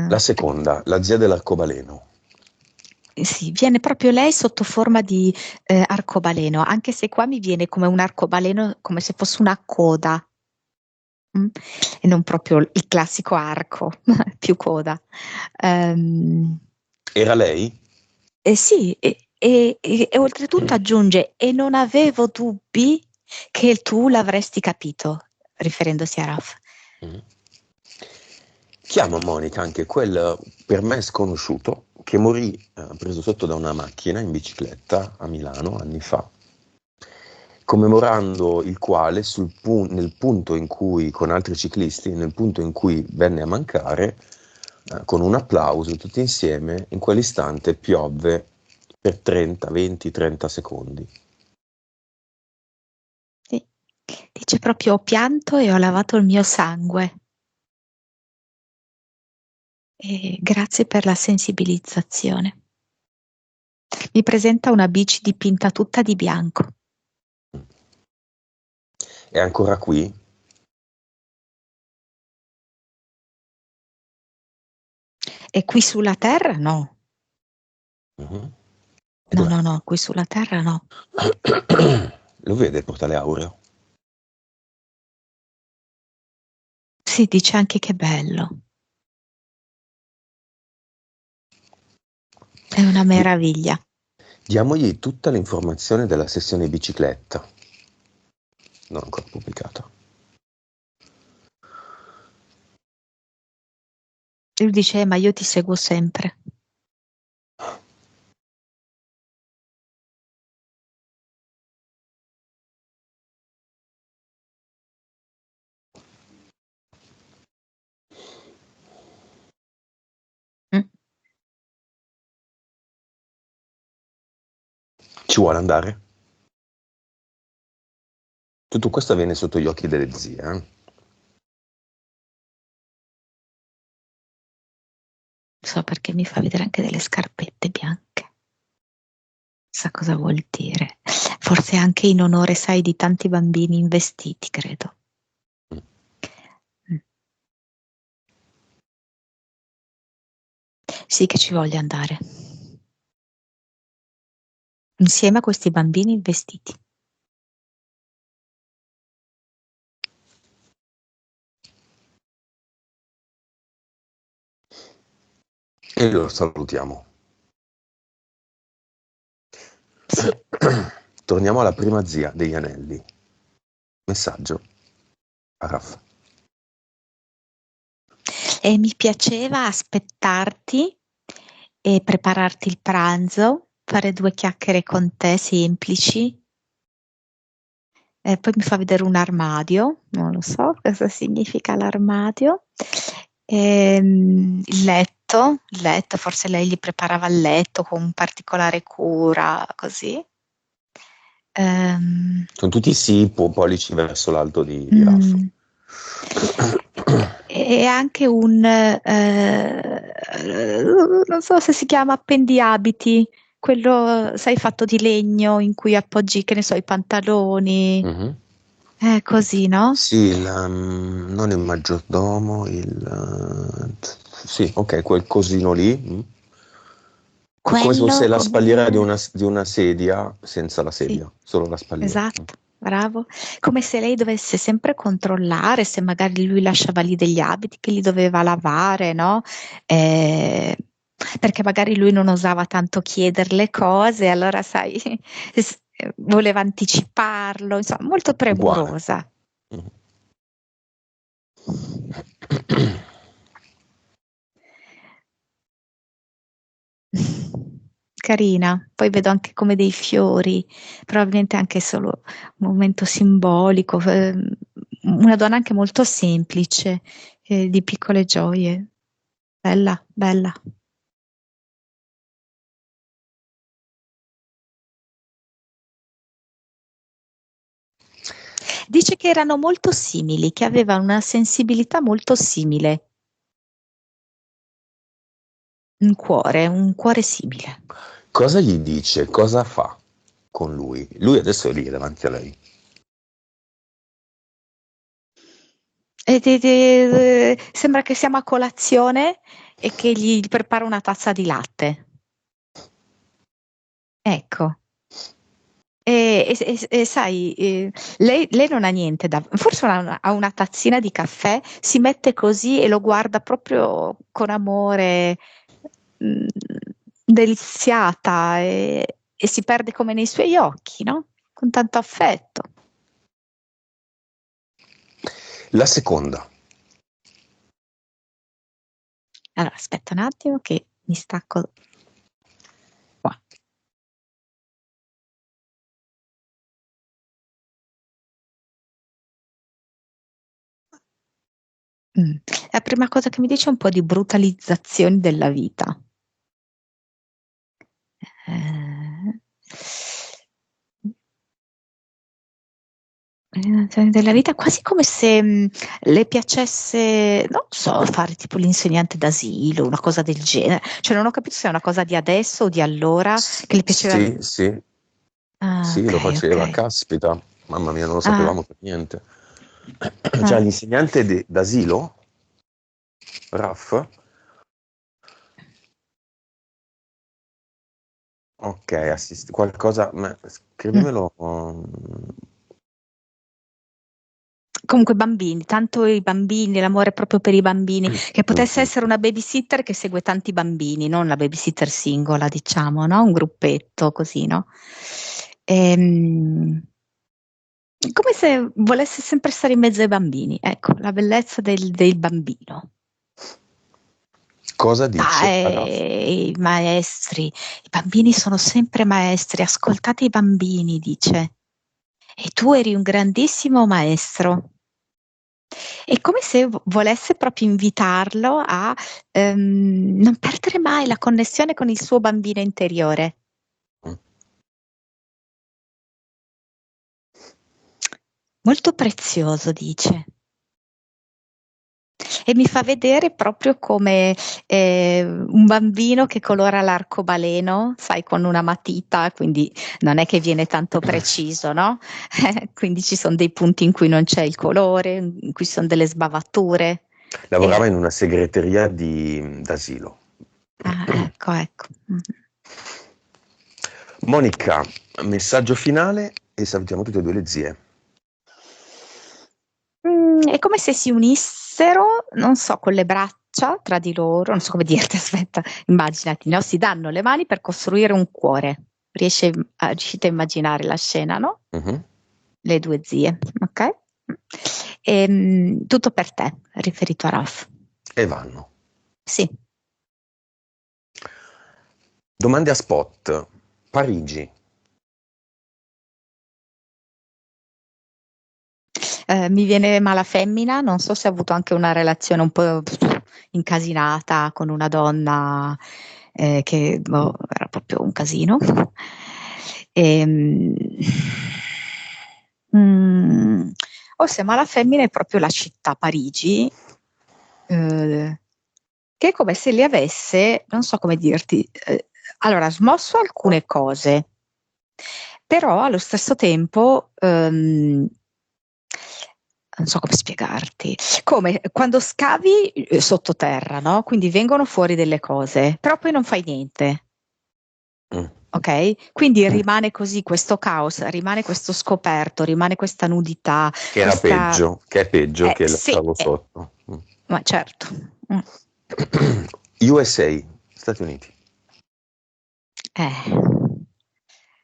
La seconda, la zia dell'arcobaleno. sì, viene proprio lei sotto forma di arcobaleno, anche se qua mi viene come un arcobaleno, come se fosse una coda, mm? E non proprio il classico arco, più coda. Ehm, Era lei? e sì, e oltretutto aggiunge, e non avevo dubbi che tu l'avresti capito, riferendosi a Raf. Mm. Chiama Monica anche quel per me sconosciuto che morì preso sotto da una macchina in bicicletta a Milano anni fa, commemorando il quale nel punto in cui, con altri ciclisti, nel punto in cui venne a mancare, con un applauso tutti insieme, in quell'istante piovve per 30, 20, 30 secondi. Sì. Dice proprio, ho pianto e ho lavato il mio sangue. E grazie per la sensibilizzazione. Mi presenta una bici dipinta tutta di bianco. È ancora qui? E qui sulla Terra no. Mhm. E No, dov'è? no, no, qui sulla Terra no. Lo vede il portale aureo? Si dice anche che bello. È una Di- meraviglia. Diamogli tutta l'informazione della sessione bicicletta, non ancora pubblicata. E lui dice, ma io ti seguo sempre. Mm. Ci vuole andare? Tutto questo avviene sotto gli occhi delle zie. So perché mi fa vedere anche delle scarpette bianche. Sa cosa vuol dire. Forse anche in onore, sai, di tanti bambini investiti, credo. Mm. Mm. Sì che ci voglia andare. Insieme a questi bambini investiti. E lo salutiamo. Sì. Torniamo alla prima zia degli anelli. Messaggio a Raffa. E mi piaceva aspettarti e prepararti il pranzo, fare 2 chiacchiere con te semplici. Poi mi fa vedere un armadio, non lo so cosa significa l'armadio. Il letto, forse lei gli preparava il letto con particolare cura, così. Sono tutti sì, pollici verso l'alto di Ralph. mm, e anche non so se si chiama appendiabiti, quello, sai, fatto di legno in cui appoggi, che ne so, i pantaloni, Mhm. così, no? Sì, non il maggiordomo, sì, ok, quel cosino lì. Come se fosse Quello la spalliera come... di una sedia senza la Sì, sedia, solo la spalliera. esatto, bravo. Come se lei dovesse sempre controllare se magari lui lasciava lì degli abiti che li doveva lavare, no? Eh, perché magari lui non osava tanto chiederle cose, allora sai, voleva anticiparlo, insomma, molto Uguale. premurosa. Mhm. Carina, poi vedo anche come dei fiori, probabilmente anche solo un momento simbolico, una donna anche molto semplice, di piccole gioie. Bella, bella. Dice che erano molto simili, che avevano una sensibilità molto simile. Un cuore simile. Cosa gli dice? Cosa fa con lui? Lui adesso è lì davanti a lei. Sembra che siamo a colazione e che gli prepara una tazza di latte. Ecco. E sai, lei non ha niente da... Forse ha una tazzina di caffè, si mette così e lo guarda proprio con amore, mh, deliziata e si perde come nei suoi occhi, no? Con tanto affetto. La seconda. Allora, aspetta un attimo che mi stacco qua. Mm. La prima cosa che mi dice è un po' di brutalizzazione della vita. Eh, della vita, quasi come se le piacesse, non so, fare tipo l'insegnante d'asilo, una cosa del genere. Cioè, non ho capito se è una cosa di adesso o di allora che le piaceva. Sì, sì, Ah, sì, ok, lo ok. faceva, caspita. Mamma mia, non lo Ah, sapevamo per niente. Cioè, ah. l'insegnante d'asilo, Raff? Ok, qualcosa, ma Mm. scrivimelo. Comunque bambini, tanto i bambini, l'amore proprio per i bambini, che potesse essere una babysitter che segue tanti bambini, non la babysitter singola, diciamo, no? Un gruppetto così, no? Ehm, Come se volesse sempre stare in mezzo ai bambini, ecco, la bellezza del bambino. Cosa dice a Raff? Dai, i maestri, i bambini sono sempre maestri, ascoltate i bambini, dice. E tu eri un grandissimo maestro. È come se volesse proprio invitarlo a non perdere mai la connessione con il suo bambino interiore. Molto prezioso, dice. E mi fa vedere proprio come un bambino che colora l'arcobaleno, sai, con una matita, quindi non è che viene tanto preciso, no? Quindi ci sono dei punti in cui non c'è il colore, in cui ci sono delle sbavature. Lavorava in una segreteria d'asilo. Ecco, ecco. Mhm. Monica, messaggio finale e salutiamo tutte e due le zie. È come se si unissero, non so, con le braccia tra di loro, non so come dirti, aspetta, immaginati, no? Si danno le mani per costruire un cuore. Riuscite a immaginare la scena, no? Mhm. Le due zie, ok? Tutto per te, riferito a Ralph. e vanno. Sì. Domande a spot. Parigi. Mi viene mala femmina, non so se ha avuto anche una relazione un po' incasinata con una donna che era proprio un casino. Ehm, mm, o se mala femmina è proprio la città Parigi, che è come se le avesse, non so come dirti, allora smosso alcune cose, però allo stesso tempo non so come spiegarti, come quando scavi sottoterra, no? Quindi vengono fuori delle cose, però poi non fai niente. Mm. Ok? Quindi rimane così questo caos, rimane questo scoperto, rimane questa nudità, Che era questa... peggio, che è peggio che sì, lasciarlo sotto. ma certo. Mm. USA, Stati Uniti.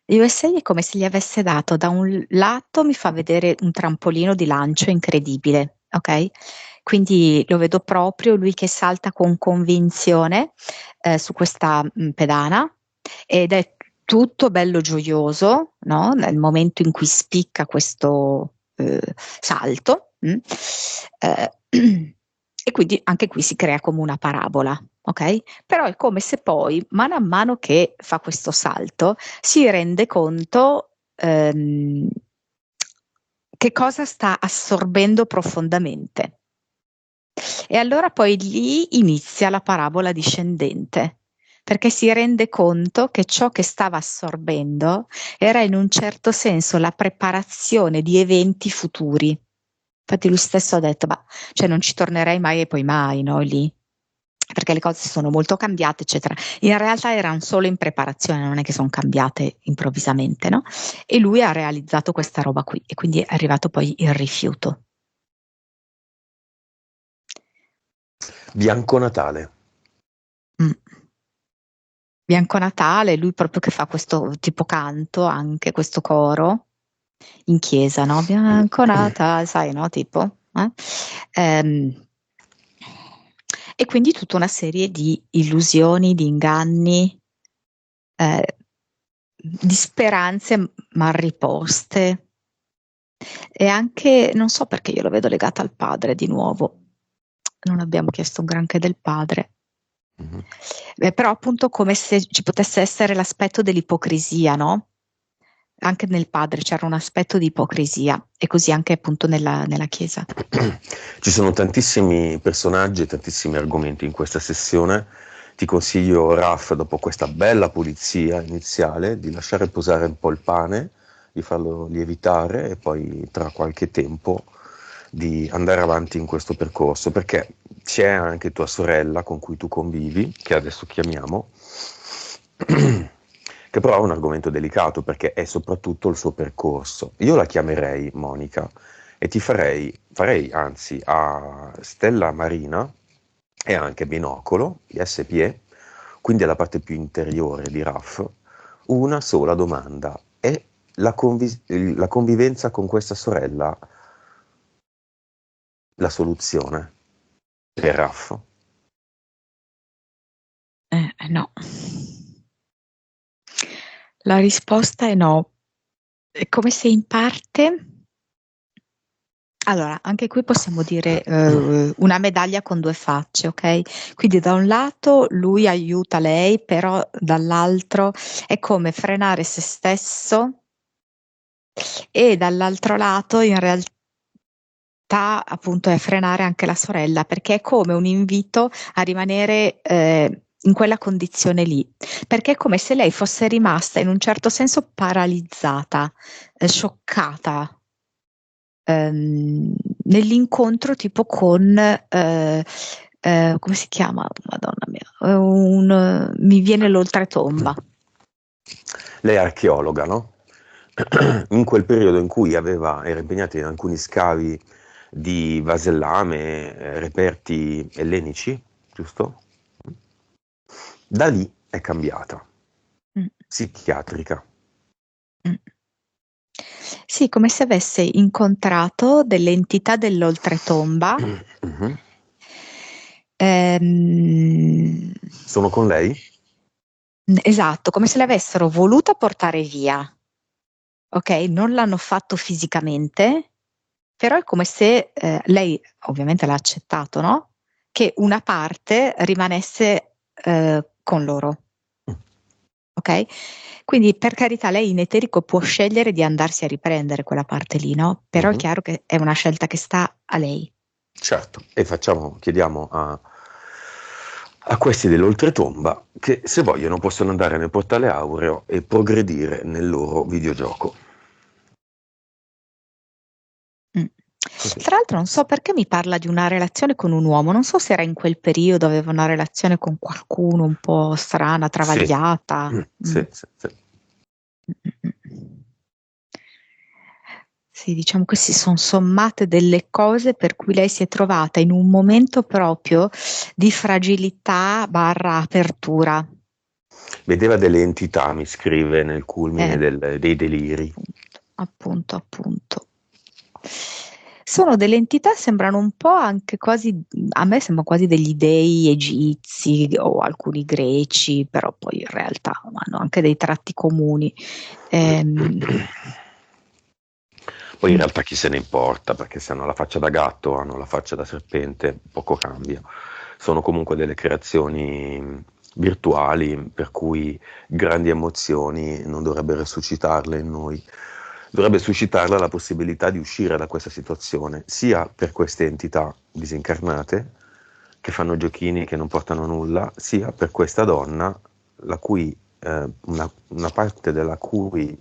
USA è come se gli avesse dato da un lato, mi fa vedere un trampolino di lancio incredibile, ok? Quindi lo vedo proprio lui che salta con convinzione su questa pedana ed è tutto bello gioioso, no? Nel momento in cui spicca questo salto. E quindi anche qui si crea come una parabola, ok? Però è come se poi, mano a mano che fa questo salto, si rende conto che cosa sta assorbendo profondamente. E allora poi lì inizia la parabola discendente, perché si rende conto che ciò che stava assorbendo era in un certo senso la preparazione di eventi futuri. Infatti lui stesso ha detto, cioè non ci tornerei mai e poi mai, no, lì, perché le cose sono molto cambiate, eccetera. In realtà erano solo in preparazione, non è che sono cambiate improvvisamente, no? E lui ha realizzato questa roba qui e quindi è arrivato poi il rifiuto. Bianco Natale. Mm. Bianco Natale, lui proprio che fa questo tipo canto, anche questo coro in chiesa, no? Bianco Natale, sai, no? Tipo. Ehm, e quindi tutta una serie di illusioni, di inganni, di speranze mal riposte. E anche, non so perché io lo vedo legata al padre di nuovo. Non abbiamo chiesto un granché del padre. Mhm. Però appunto come se ci potesse essere l'aspetto dell'ipocrisia, no? Anche nel padre c'era un aspetto di ipocrisia e così anche appunto nella Chiesa. Ci sono tantissimi personaggi e tantissimi argomenti in questa sessione. Ti consiglio, Raf, dopo questa bella pulizia iniziale, di lasciare posare un po' il pane, di farlo lievitare e poi tra qualche tempo di andare avanti in questo percorso, perché c'è anche tua sorella con cui tu convivi, che adesso chiamiamo, che però è un argomento delicato perché è soprattutto il suo percorso. Io la chiamerei Monica e farei anzi a Stella Marina e anche Binocolo, ISPE, quindi alla parte più interiore di RAF, una sola domanda: è la convivenza con questa sorella la soluzione per RAF? No. La risposta è no. È come se in parte... Allora, anche qui possiamo dire una medaglia con due facce, ok? Quindi da un lato lui aiuta lei, però dall'altro è come frenare se stesso e dall'altro lato in realtà appunto è frenare anche la sorella, perché è come un invito a rimanere in quella condizione lì, perché è come se lei fosse rimasta in un certo senso paralizzata, scioccata nell'incontro tipo con, come si chiama? Madonna mia, mi viene l'oltretomba. Lei è archeologa, no? In quel periodo in cui era impegnata in alcuni scavi di vasellame, reperti ellenici, giusto? Da lì è cambiata, Mm, psichiatrica. mm. Sì, come se avesse incontrato delle entità dell'oltretomba Mhm. Sono con lei? Esatto, come se l'avessero voluta portare via, ok? Non l'hanno fatto fisicamente, però è come se lei ovviamente l'ha accettato, no? Che una parte rimanesse con loro, ok? Quindi per carità lei in eterico può scegliere di andarsi a riprendere quella parte lì, no? Però è Mhm. chiaro che è una scelta che sta a lei. Certo, e chiediamo a questi dell'oltretomba che se vogliono possono andare nel portale aureo e progredire nel loro videogioco. Mm. Così. Tra l'altro non so perché mi parla di una relazione con un uomo, non so se era in quel periodo, aveva una relazione con qualcuno un po' strana, Sì, travagliata. Mm. sì, sì, sì. Sì, diciamo che si sono sommate delle cose per cui lei si è trovata in un momento proprio di fragilità barra apertura. Vedeva delle entità, mi scrive, nel culmine Eh, dei deliri. appunto. Sono delle entità, sembrano un po' anche quasi, a me sembrano quasi degli dei egizi o alcuni greci, però poi in realtà hanno anche dei tratti comuni. Ehm, Poi in mm, realtà chi se ne importa, perché se hanno la faccia da gatto, hanno la faccia da serpente, poco cambia. Sono comunque delle creazioni virtuali, per cui grandi emozioni non dovrebbero suscitarle in noi. Dovrebbe suscitarla la possibilità di uscire da questa situazione, sia per queste entità disincarnate, che fanno giochini che non portano a nulla, sia per questa donna, una parte della cui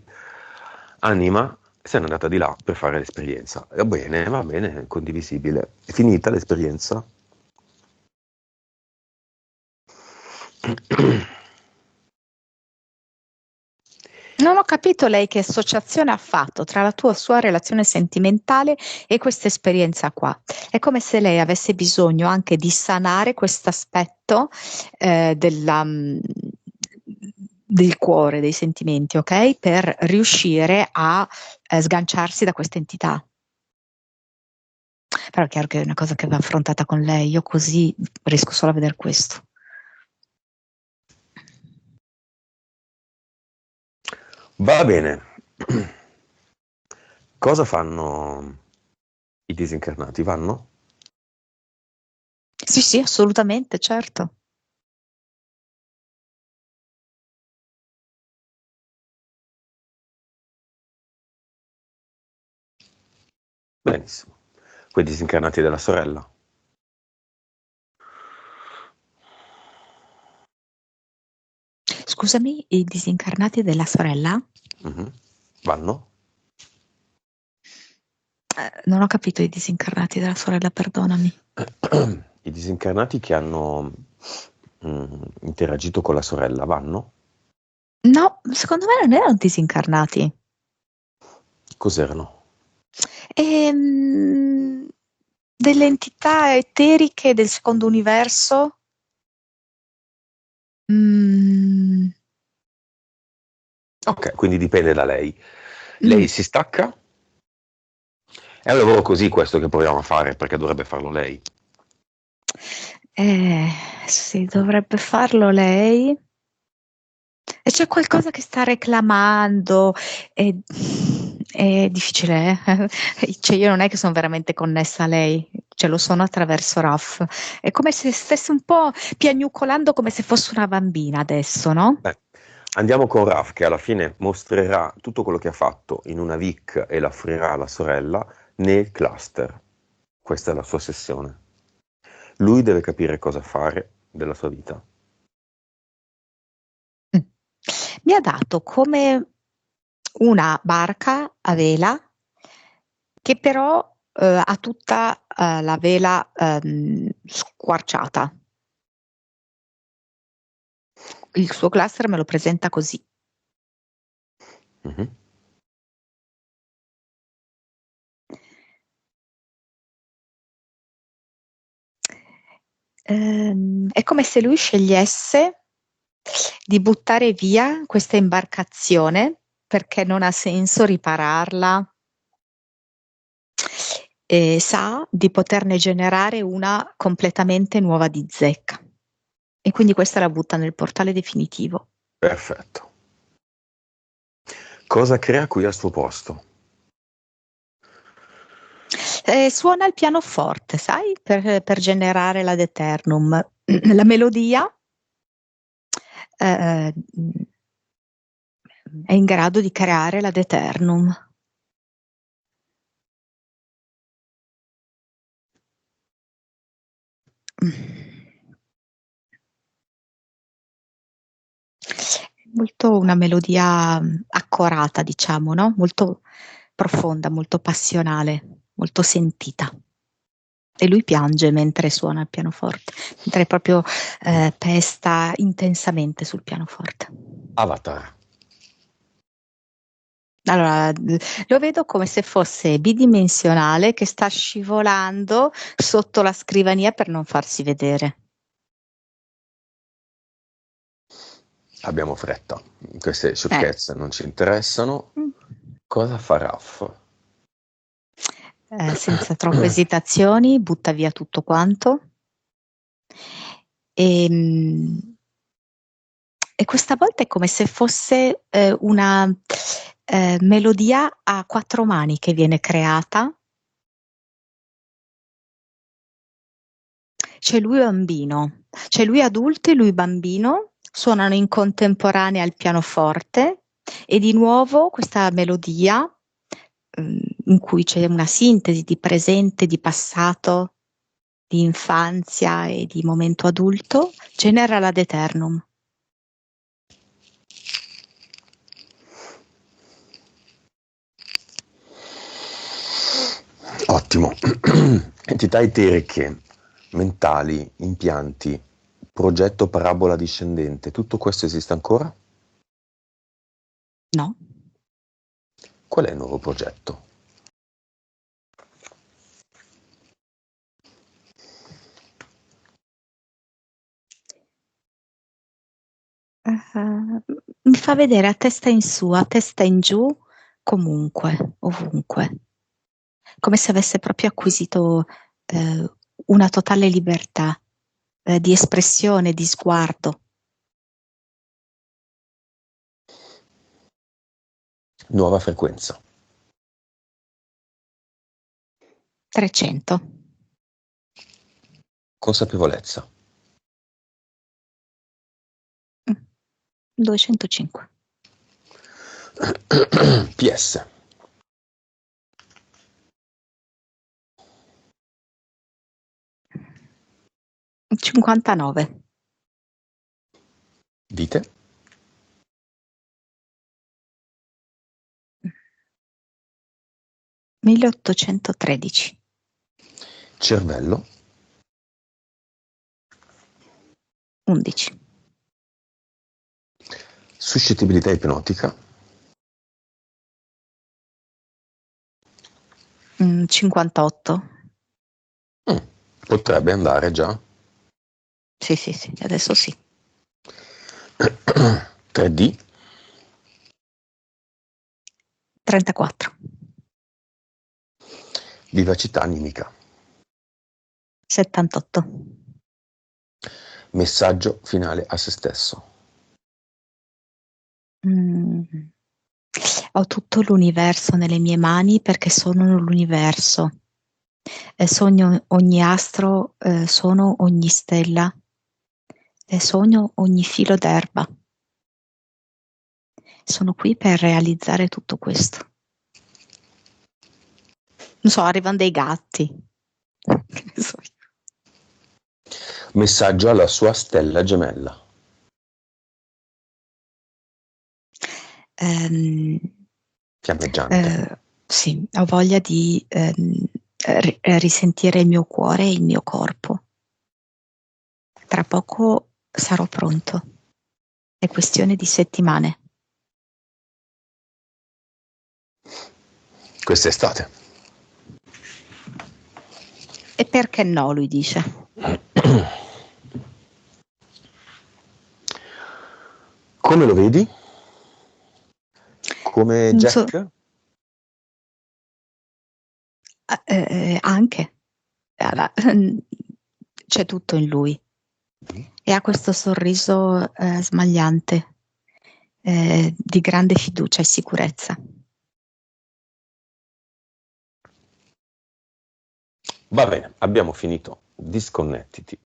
anima se n'è andata di là per fare l'esperienza. Va bene, condivisibile. È finita l'esperienza? Non ho capito lei che associazione ha fatto tra la sua relazione sentimentale e questa esperienza qua. È come se lei avesse bisogno anche di sanare questo aspetto del cuore, dei sentimenti, ok? Per riuscire a sganciarsi da questa entità. Però è chiaro che è una cosa che va affrontata con lei, io così riesco solo a vedere questo. Va bene. Cosa fanno i disincarnati? Vanno? Sì, sì, assolutamente, certo. Benissimo. Quei disincarnati della sorella? Scusami, i disincarnati della sorella? Mhm. Vanno? Non ho capito i disincarnati della sorella, perdonami. I disincarnati che hanno interagito con la sorella vanno? No, secondo me non erano disincarnati. Cos'erano? Ehm, Delle entità eteriche del secondo universo. Mm, Ok, quindi dipende da lei. mm, Lei si stacca? È un lavoro così questo che proviamo a fare, perché dovrebbe farlo lei. eh, sì, dovrebbe farlo lei. E c'è qualcosa che sta reclamando, è difficile, eh? Cioè io non è che sono veramente connessa a lei, ce lo sono attraverso Raf. È come se stesse un po' piagnucolando come se fosse una bambina adesso, no? Beh, andiamo con Raf che alla fine mostrerà tutto quello che ha fatto in una VIC e la offrirà alla sorella nel cluster. Questa è la sua sessione. Lui deve capire cosa fare della sua vita. Mm. Mi ha dato come una barca a vela che però ha tutta la vela squarciata. Il suo cluster me lo presenta così. Mhm. È come se lui scegliesse di buttare via questa imbarcazione perché non ha senso ripararla e sa di poterne generare una completamente nuova di zecca. E quindi questa la butta nel portale definitivo. Perfetto. Cosa crea qui al suo posto? Suona il pianoforte, sai, per generare l'ad eternum. La melodia è in grado di creare l'ad eternum. Molto una melodia accorata, diciamo, no? Molto profonda, molto passionale, molto sentita. E lui piange mentre suona il pianoforte, mentre proprio pesta intensamente sul pianoforte. Avatar. Allora, lo vedo come se fosse bidimensionale che sta scivolando sotto la scrivania per non farsi vedere. Abbiamo fretta. Queste sciocchezze non ci interessano. Mm. Cosa fa Raff? Senza troppe esitazioni, butta via tutto quanto. E questa volta è come se fosse una melodia a quattro mani che viene creata. C'è lui bambino, c'è lui adulto e lui bambino, suonano in contemporanea il pianoforte e di nuovo questa melodia in cui c'è una sintesi di presente, di passato, di infanzia e di momento adulto, genera l'ad eternum. Ottimo. Entità eteriche, mentali, impianti, progetto parabola discendente, tutto questo esiste ancora? No? Qual è il nuovo progetto? Mi fa vedere a testa in su, a testa in giù, comunque, ovunque, come se avesse proprio acquisito una totale libertà di espressione, di sguardo. Nuova frequenza. 300. Consapevolezza. 205. PS. 59. Dite? 1813. Cervello. 11. Suscettibilità ipnotica. 58. Potrebbe andare già. Sì, sì, sì, adesso sì. 3D. 34. Vivacità animica. 78. Messaggio finale a se stesso. Ho tutto l'universo nelle mie mani perché sono l'universo. Sogno ogni astro, sono ogni stella, sogno ogni filo d'erba. Sono qui per realizzare tutto questo. Non so, arrivano dei gatti. Che ne so io. Messaggio alla sua stella gemella. Fiammeggiante. Sì, ho voglia di risentire il mio cuore e il mio corpo. Tra poco sarò pronto. È questione di settimane. Quest'estate. E perché no, lui dice. Come lo vedi? Come Non so, Jack? Anche. C'è tutto in lui. E ha questo sorriso smagliante, di grande fiducia e sicurezza. Va bene, abbiamo finito. Disconnettiti.